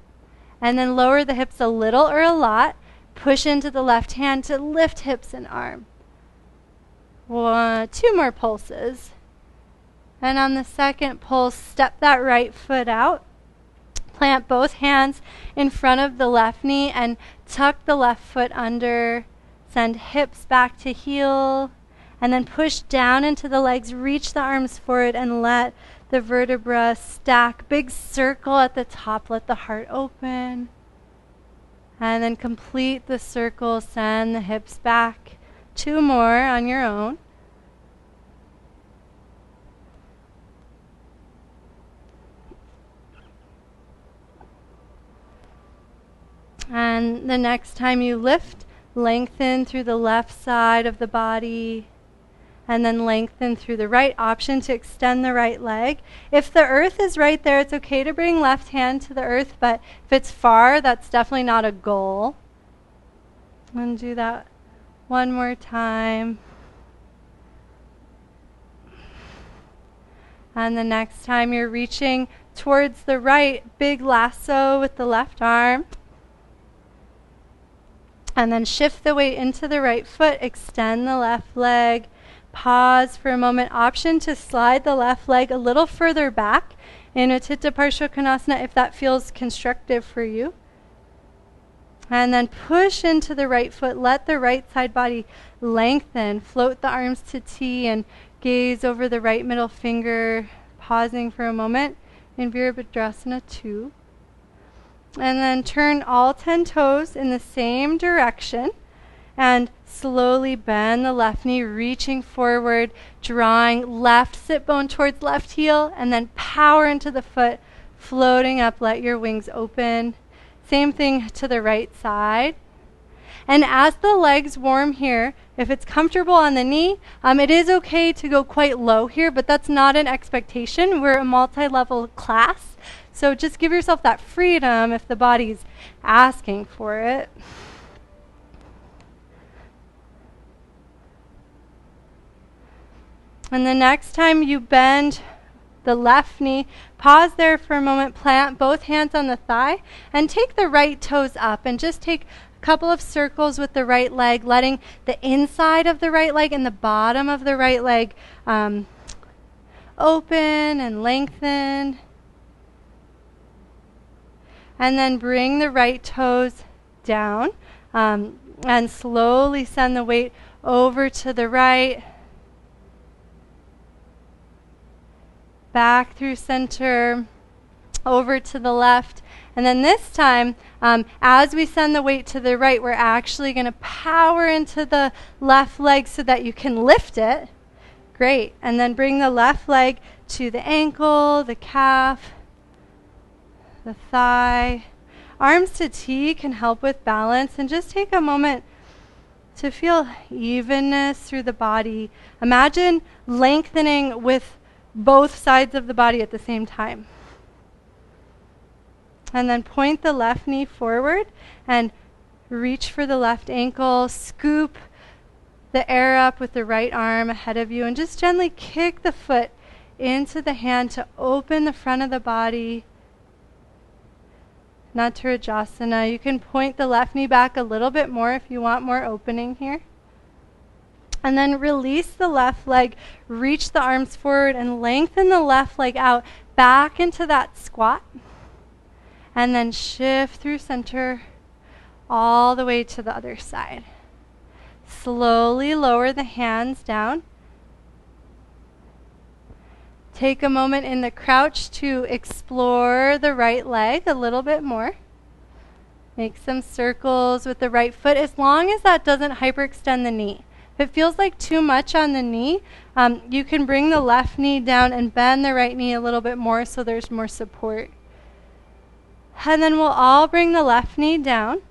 And then lower the hips a little or a lot. Push into the left hand to lift hips and arm. 2 more pulses. And on the second pulse, step that right foot out. Plant both hands in front of the left knee and tuck the left foot under. Send hips back to heel. And then push down into the legs. Reach the arms forward and let the vertebra stack. Big circle at the top. Let the heart open. And then complete the circle. Send the hips back. 2 more on your own. And the next time you lift, lengthen through the left side of the body. And then lengthen through the right. Option to extend the right leg. If the earth is right there, it's okay to bring left hand to the earth, but if it's far, that's definitely not a goal. And do that 1 more time. And the next time you're reaching towards the right, big lasso with the left arm. And then shift the weight into the right foot, extend the left leg. Pause for a moment. Option to slide the left leg a little further back in Utthita Parshva Konasana if that feels constructive for you. And then push into the right foot. Let the right side body lengthen. Float the arms to T and gaze over the right middle finger, pausing for a moment in Virabhadrasana 2. And then turn all 10 toes in the same direction and slowly bend the left knee, reaching forward, drawing left sit bone towards left heel, and then power into the foot, floating up. Let your wings open. Same thing to the right side. And as the legs warm here, if it's comfortable on the knee, it is okay to go quite low here, but that's not an expectation. We're a multi-level class, so just give yourself that freedom if the body's asking for it. And the next time you bend the left knee, pause there for a moment, plant both hands on the thigh, and take the right toes up, and just take a couple of circles with the right leg, letting the inside of the right leg and the bottom of the right leg open and lengthen. And then bring the right toes down, and slowly send the weight over to the right, back through center, over to the left. And then this time, as we send the weight to the right, we're actually going to power into the left leg so that you can lift it. Great. And then bring the left leg to the ankle, the calf, the thigh. Arms to T can help with balance, and just take a moment to feel evenness through the body. Imagine lengthening with both sides of the body at the same time. And then point the left knee forward and reach for the left ankle. Scoop the air up with the right arm ahead of you, and just gently kick the foot into the hand to open the front of the body. Natarajasana. You can point the left knee back a little bit more if you want more opening here. And then release the left leg, reach the arms forward, and lengthen the left leg out back into that squat. And then shift through center all the way to the other side. Slowly lower the hands down. Take a moment in the crouch to explore the right leg a little bit more. Make some circles with the right foot, as long as that doesn't hyperextend the knee. If it feels like too much on the knee, you can bring the left knee down and bend the right knee a little bit more so there's more support. And then we'll all bring the left knee down,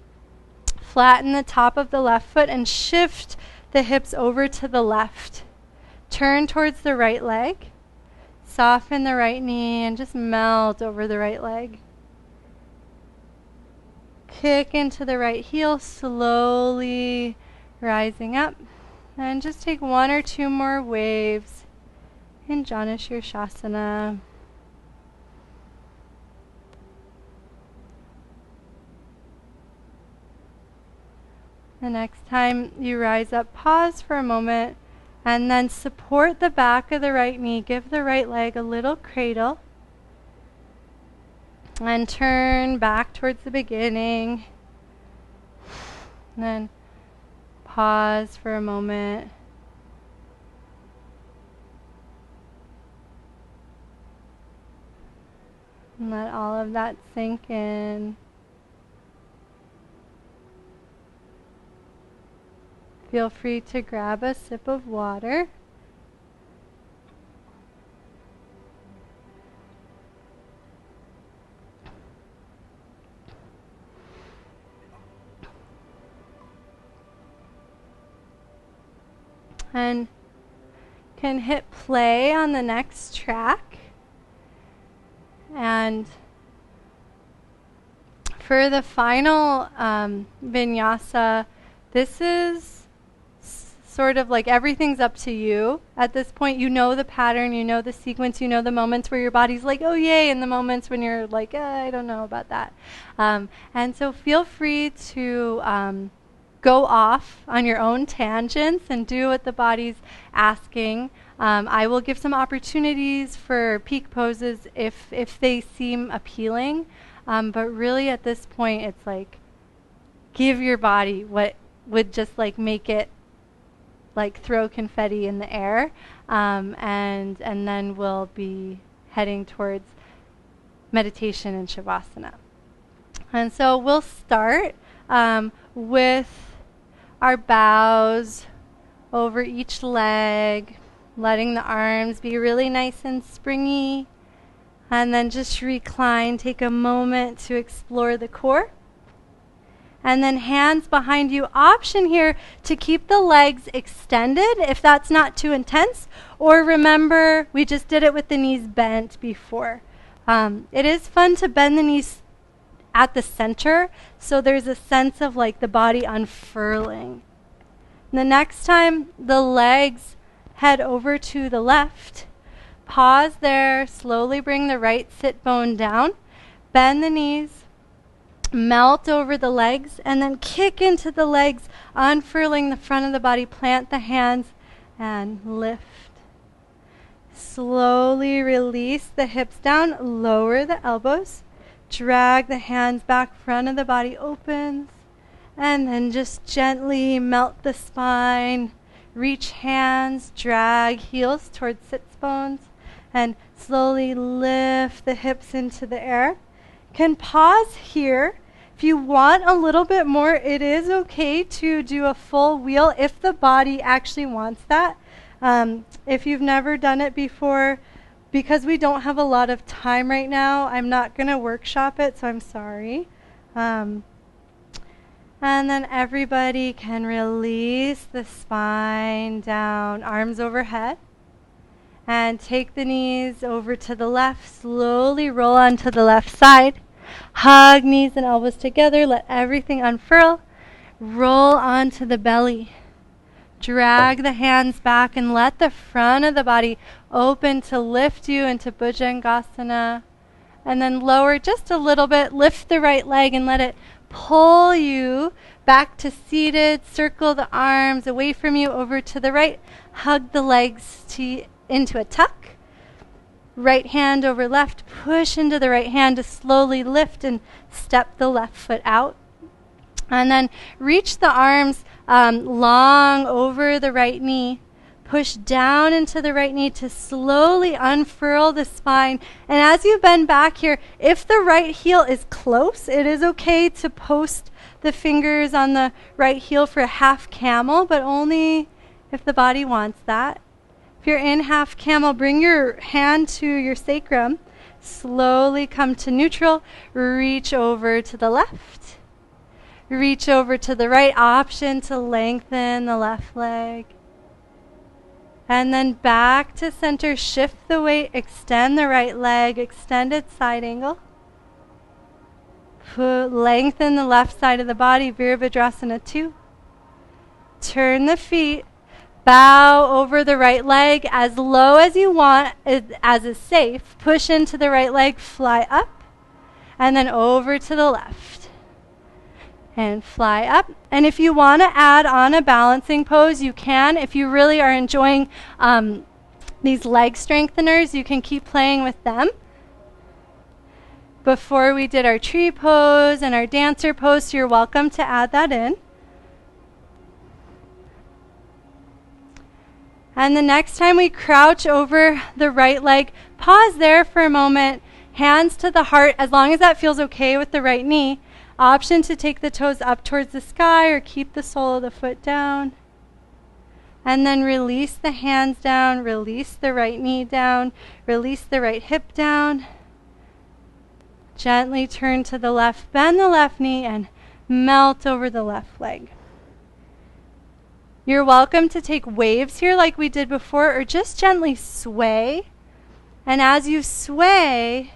flatten the top of the left foot, and shift the hips over to the left. Turn towards the right leg, soften the right knee, and just melt over the right leg. Kick into the right heel, slowly rising up. And just take one or two more waves in Janu Shirshasana. The next time you rise up, pause for a moment, and then support the back of the right knee. Give the right leg a little cradle. And turn back towards the beginning. And then pause for a moment. And let all of that sink in. Feel free to grab a sip of water. And can hit play on the next track. And for the final vinyasa, this is sort of like everything's up to you. At this point, you know the pattern, you know the sequence, you know the moments where your body's like, oh yay, and the moments when you're like, I don't know about that. And so feel free to go off on your own tangents and do what the body's asking. I will give some opportunities for peak poses if they seem appealing. But really at this point, it's like give your body what would just like make it like throw confetti in the air, and then we'll be heading towards meditation and shavasana. And so we'll start with our bows over each leg, letting the arms be really nice and springy, and then just recline. Take a moment to explore the core. And then hands behind you. Option here to keep the legs extended if that's not too intense. Or remember, we just did it with the knees bent before. It is fun to bend the knees at the center, so there's a sense of like the body unfurling. The next time the legs head over to the left, pause there, slowly bring the right sit bone down, bend the knees, melt over the legs, and then kick into the legs, unfurling the front of the body, plant the hands, and lift. Slowly release the hips down, lower the elbows, drag the hands back, front of the body opens, and then just gently melt the spine, reach hands, drag heels towards sits bones, and slowly lift the hips into the air. Can pause here. If you want a little bit more, it is okay to do a full wheel if the body actually wants that. If you've never done it before, because we don't have a lot of time right now, I'm not going to workshop it, so I'm sorry. And then everybody can release the spine down, arms overhead. And take the knees over to the left. Slowly roll onto the left side. Hug knees and elbows together. Let everything unfurl. Roll onto the belly. Drag the hands back and let the front of the body open to lift you into Bhujangasana. And then lower just a little bit. Lift the right leg and let it pull you back to seated. Circle the arms away from you over to the right. Hug the legs into a tuck. Right hand over left. Push into the right hand to slowly lift and step the left foot out. And then reach the arms long over the right knee. Push down into the right knee to slowly unfurl the spine. And as you bend back here, if the right heel is close, it is okay to post the fingers on the right heel for a half camel, but only if the body wants that. If you're in half camel, bring your hand to your sacrum. Slowly come to neutral. Reach over to the left. Reach over to the right. Option to lengthen the left leg. And then back to center. Shift the weight. Extend the right leg. Extended side angle. Lengthen the left side of the body. Virabhadrasana 2. Turn the feet. Bow over the right leg as low as you want, as is safe. Push into the right leg, fly up, and then over to the left. And fly up. And if you want to add on a balancing pose, you can. If you really are enjoying these leg strengtheners, you can keep playing with them. Before we did our tree pose and our dancer pose, so you're welcome to add that in. And the next time we crouch over the right leg, pause there for a moment, hands to the heart, as long as that feels okay with the right knee. Option to take the toes up towards the sky or keep the sole of the foot down. And then release the hands down, release the right knee down, release the right hip down. Gently turn to the left, bend the left knee, and melt over the left leg. You're welcome to take waves here like we did before, or just gently sway. And as you sway,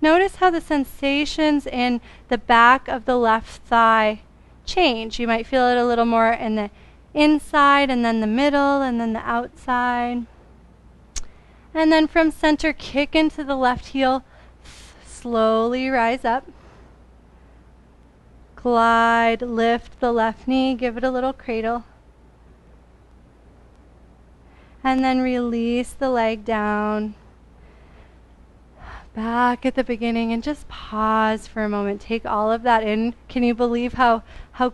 notice how the sensations in the back of the left thigh change. You might feel it a little more in the inside, and then the middle, and then the outside. And then from center, kick into the left heel. Slowly rise up. Glide, lift the left knee, give it a little cradle. And then release the leg down. back at the beginning and just pause for a moment. Take all of that in. Can you believe how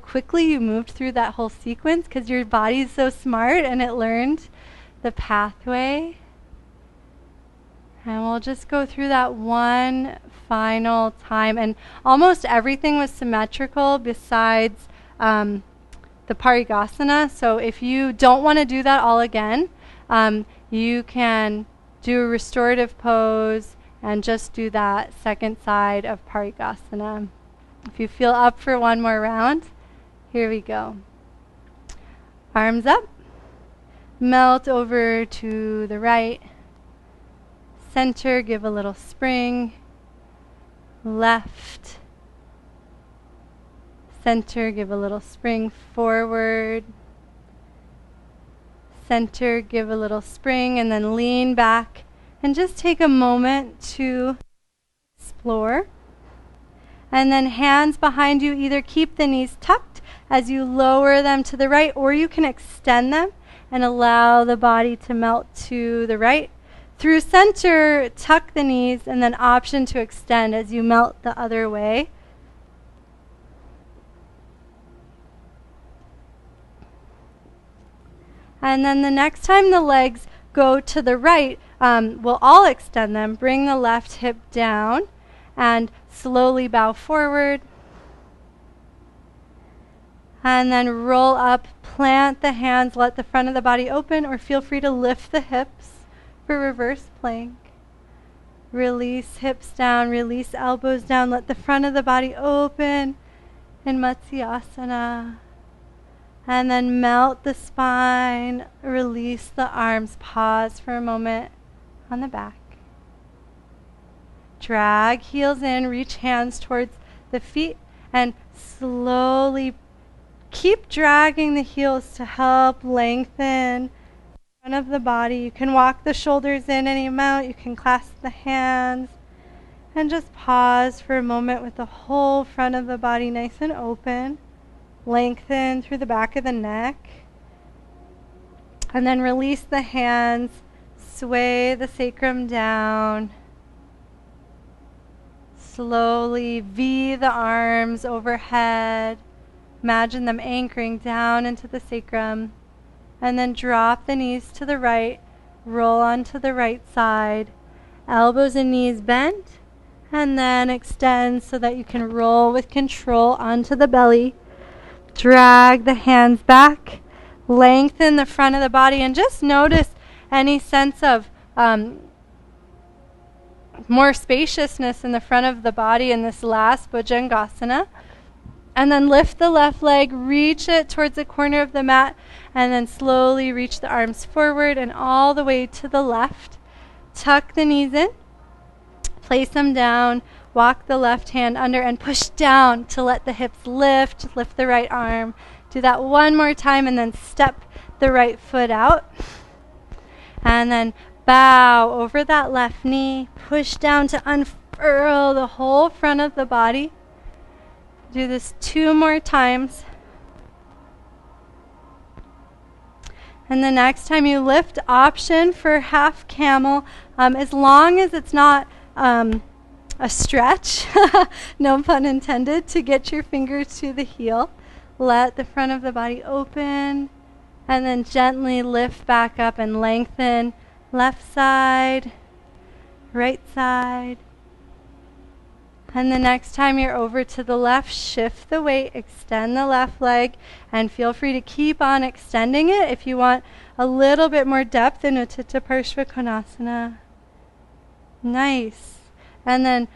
quickly you moved through that whole sequence? Because your body's so smart and it learned the pathway. And we'll just go through that one final time. And almost everything was symmetrical besides the Parigasana. So if you don't want to do that all again, you can do a restorative pose and just do that second side of Parigasana. If you feel up for one more round, here we go. Arms up. Melt over to the right. Center, give a little spring. Left. Center, give a little spring forward. Center, give a little spring, and then lean back and just take a moment to explore. And then hands behind you, either keep the knees tucked as you lower them to the right, or you can extend them and allow the body to melt to the right. Through center, tuck the knees, and then option to extend as you melt the other way. And then the next time the legs go to the right, we'll all extend them. Bring the left hip down and slowly bow forward. And then roll up, plant the hands, let the front of the body open, or feel free to lift the hips for reverse plank. Release hips down, release elbows down, let the front of the body open in Matsyasana. And then melt the spine, release the arms, pause for a moment on the back. Drag heels in, reach hands towards the feet, and slowly keep dragging the heels to help lengthen the front of the body. You can walk the shoulders in any amount, you can clasp the hands, and just pause for a moment with the whole front of the body nice and open. Lengthen through the back of the neck. And then release the hands, sway the sacrum down. Slowly V the arms overhead. Imagine them anchoring down into the sacrum. And then drop the knees to the right. Roll onto the right side. Elbows and knees bent. And then extend so that you can roll with control onto the belly. Drag the hands back, lengthen the front of the body, and just notice any sense of more spaciousness in the front of the body in this last Bhujangasana. And then lift the left leg, reach it towards the corner of the mat, and then slowly reach the arms forward and all the way to the left. Tuck the knees in, place them down. Walk the left hand under and push down to let the hips lift. Lift the right arm. Do that one more time and then step the right foot out. And then bow over that left knee. Push down to unfurl the whole front of the body. Do this 2 more times. And the next time you lift, option for half camel, as long as it's not a stretch, no pun intended, to get your fingers to the heel. Let the front of the body open, and then gently lift back up and lengthen. Left side, right side. And the next time you're over to the left, shift the weight, extend the left leg, and feel free to keep on extending it if you want a little bit more depth in Utthita Parshvakonasana. Nice. And then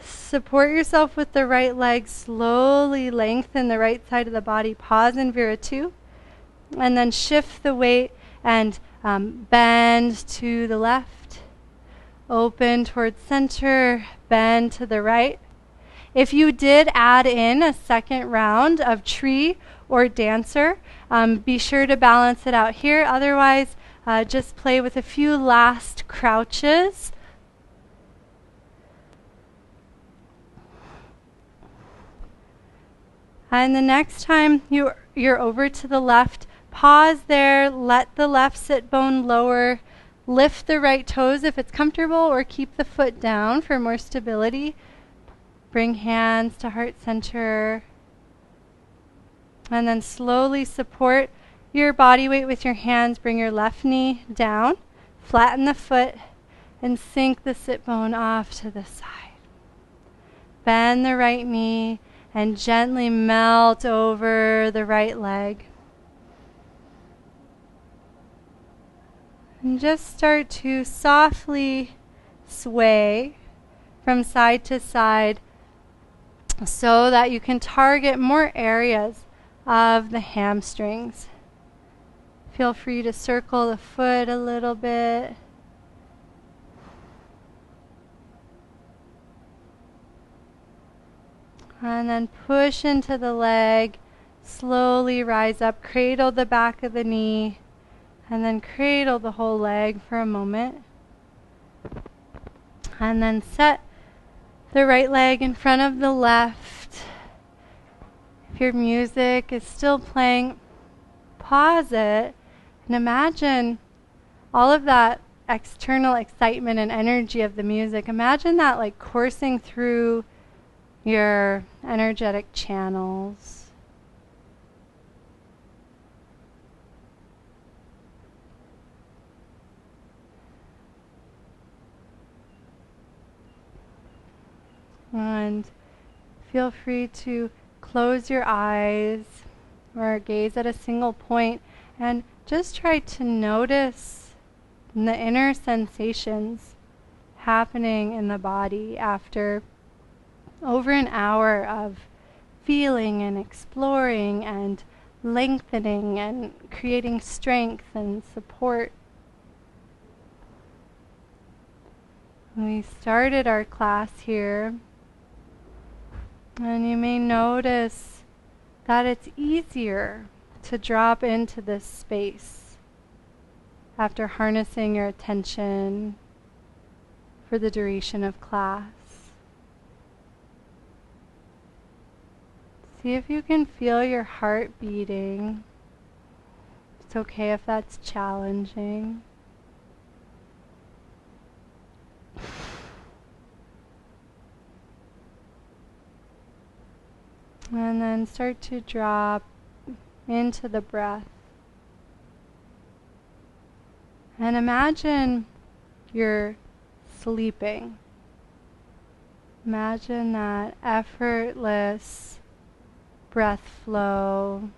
support yourself with the right leg. Slowly lengthen the right side of the body. Pause in Viratu. And then shift the weight and bend to the left. Open towards center. Bend to the right. If you did add in a second round of tree or dancer, be sure to balance it out here. Otherwise, just play with a few last crouches. And the next time you're over to the left, pause there, let the left sit bone lower, lift the right toes if it's comfortable, or keep the foot down for more stability. Bring hands to heart center. And then slowly support your body weight with your hands. Bring your left knee down. Flatten the foot and sink the sit bone off to the side. Bend the right knee and gently melt over the right leg. And just start to softly sway from side to side so that you can target more areas of the hamstrings. Feel free to circle the foot a little bit. And then push into the leg. Slowly rise up. Cradle the back of the knee. And then cradle the whole leg for a moment. And then set the right leg in front of the left. If your music is still playing, pause it and imagine all of that external excitement and energy of the music. Imagine that like coursing through your energetic channels. And feel free to close your eyes or gaze at a single point and just try to notice the inner sensations happening in the body after over an hour of feeling and exploring and lengthening and creating strength and support. We started our class here, and you may notice that it's easier to drop into this space after harnessing your attention for the duration of class. See if you can feel your heart beating. It's okay if that's challenging. And then start to drop into the breath. And imagine you're sleeping. Imagine that effortless breath flow,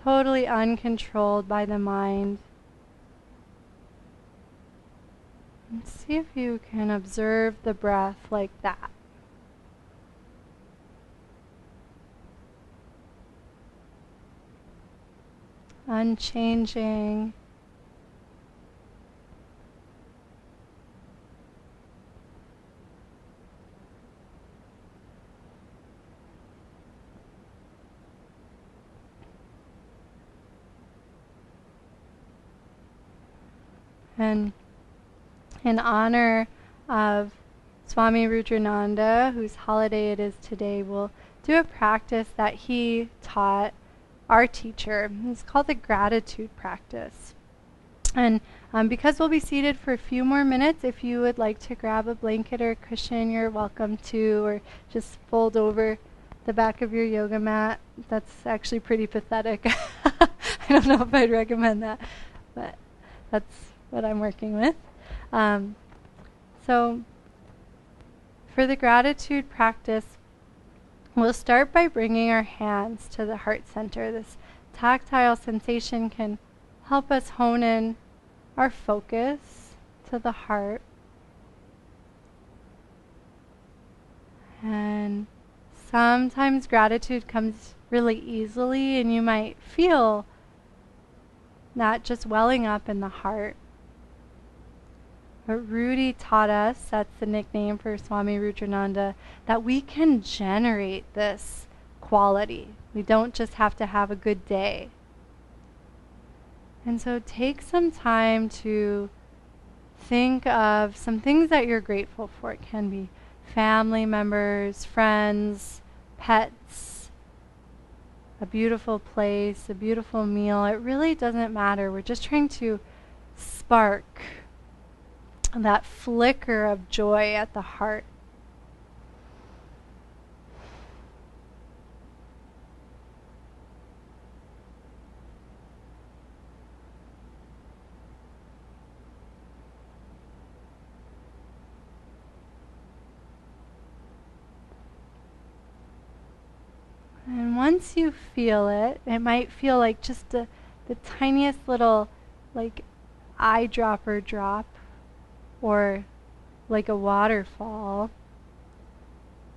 totally uncontrolled by the mind. And see if you can observe the breath like that. Unchanging. And in honor of Swami Rudrananda, whose holiday it is today, we'll do a practice that he taught our teacher. It's called the gratitude practice. And because we'll be seated for a few more minutes, if you would like to grab a blanket or a cushion, you're welcome to, or just fold over the back of your yoga mat. That's actually pretty pathetic. I don't know if I'd recommend that, but that's what I'm working with. So for the gratitude practice, we'll start by bringing our hands to the heart center. This tactile sensation can help us hone in our focus to the heart. And sometimes gratitude comes really easily, and you might feel that just welling up in the heart. But Rudy taught us, that's the nickname for Swami Rudrananda, that we can generate this quality. We don't just have to have a good day. And so take some time to think of some things that you're grateful for. It can be family members, friends, pets, a beautiful place, a beautiful meal. It really doesn't matter. We're just trying to spark that flicker of joy at the heart. And once you feel it, it might feel like just the tiniest little like eyedropper drop, or like a waterfall.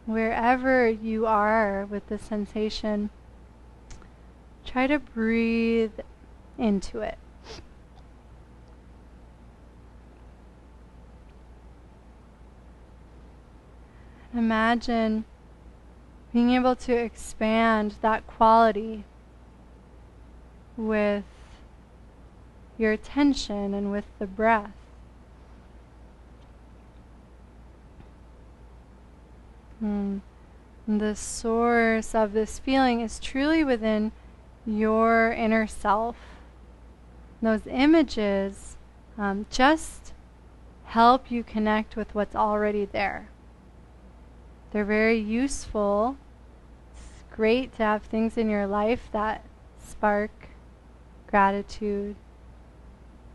Wherever you are with the sensation, try to breathe into it. Imagine being able to expand that quality with your attention and with the breath. The source of this feeling is truly within your inner self. Those images just help you connect with what's already there. They're very useful. It's great to have things in your life that spark gratitude,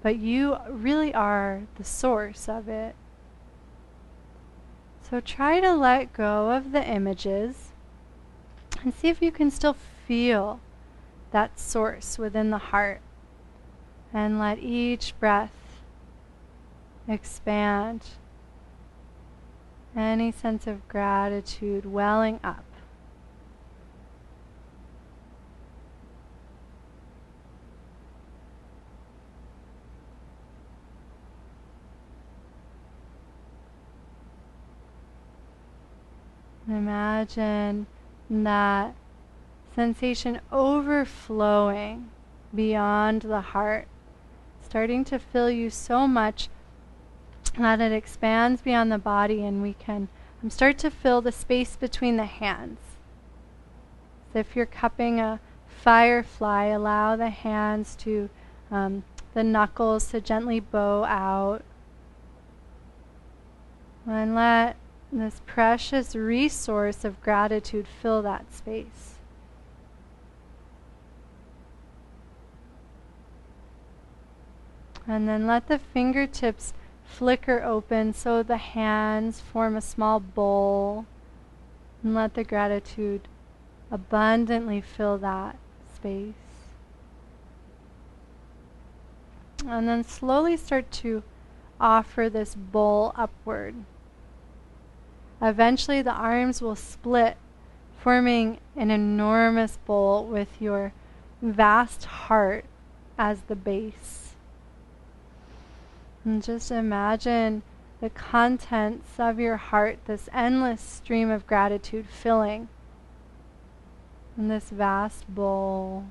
but you really are the source of it. So try to let go of the images and see if you can still feel that source within the heart, and let each breath expand any sense of gratitude welling up. Imagine that sensation overflowing beyond the heart, starting to fill you so much that it expands beyond the body, and we can start to fill the space between the hands. So if you're cupping a firefly, allow the hands to, the knuckles to gently bow out, and let this precious resource of gratitude fill that space. And then let the fingertips flicker open so the hands form a small bowl, and let the gratitude abundantly fill that space. And then slowly start to offer this bowl upward. Eventually the arms will split, forming an enormous bowl with your vast heart as the base. And just imagine the contents of your heart, this endless stream of gratitude filling in this vast bowl.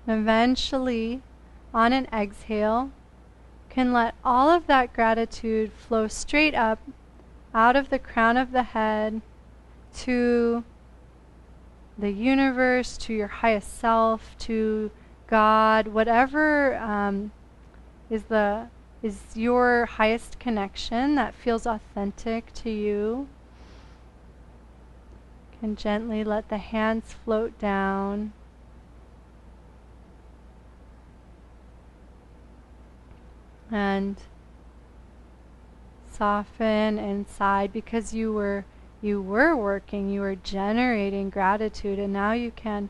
Eventually, on an exhale, can let all of that gratitude flow straight up out of the crown of the head to the universe, to your highest self, to God, whatever is your highest connection that feels authentic to you. Can gently let the hands float down. And soften inside, because you were working, you were generating gratitude, and now you can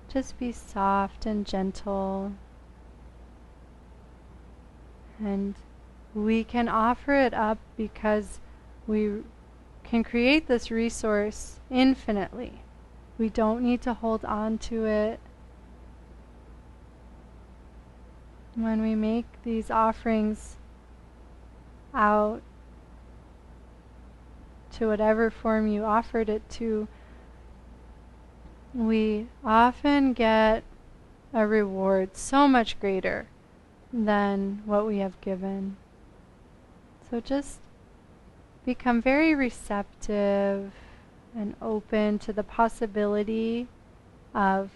just be soft and gentle. And we can offer it up because we can create this resource infinitely. We don't need to hold on to it. When we make these offerings out to whatever form you offered it to, we often get a reward so much greater than what we have given. So just become very receptive and open to the possibility of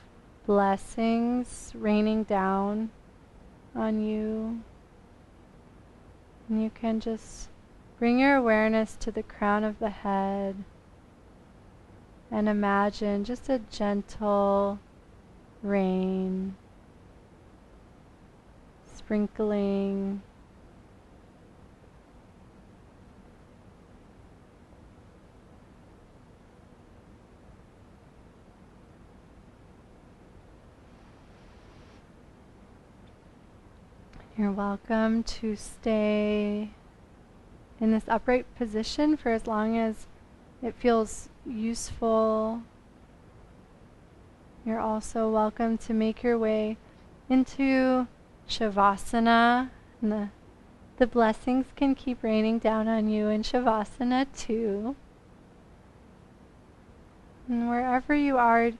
blessings raining down on you. And you can just bring your awareness to the crown of the head and imagine just a gentle rain sprinkling You're welcome to stay in this upright position for as long as it feels useful. You're also welcome to make your way into Shavasana. And the blessings can keep raining down on you in Shavasana too. And wherever you are,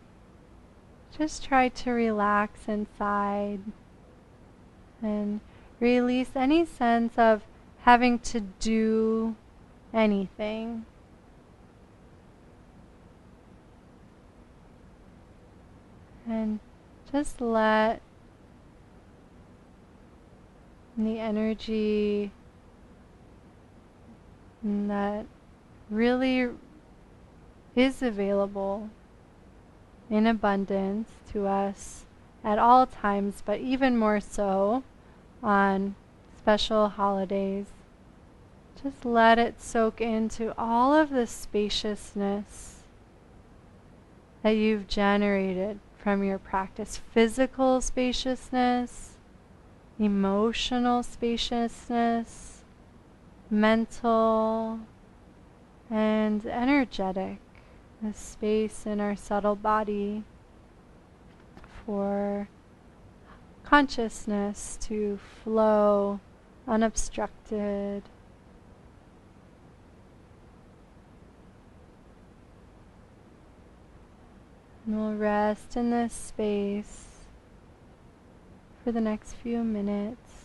just try to relax inside and release any sense of having to do anything. And just let the energy that really is available in abundance to us at all times, but even more so on special holidays. Just let it soak into all of the spaciousness that you've generated from your practice. Physical spaciousness, emotional spaciousness, mental and energetic. The space in our subtle body for consciousness to flow unobstructed. And we'll rest in this space for the next few minutes.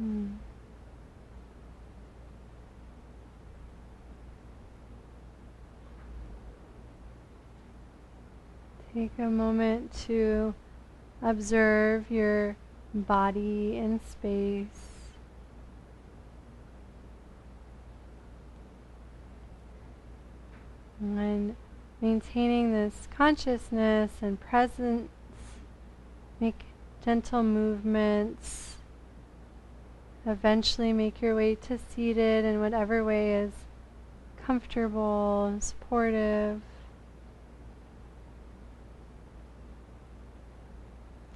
Mm. Take a moment to observe your body in space. And maintaining this consciousness and presence, make gentle movements. Eventually make your way to seated in whatever way is comfortable and supportive.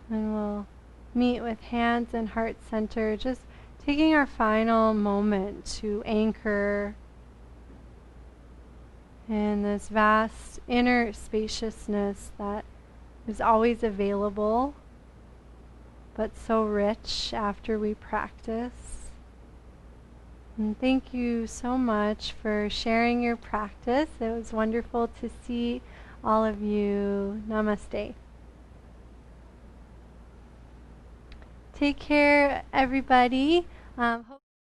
And we'll meet with hands and heart center, just taking our final moment to anchor in this vast inner spaciousness that is always available, but so rich after we practice. And thank you so much for sharing your practice. It was wonderful to see all of you. Namaste. Take care, everybody. Hope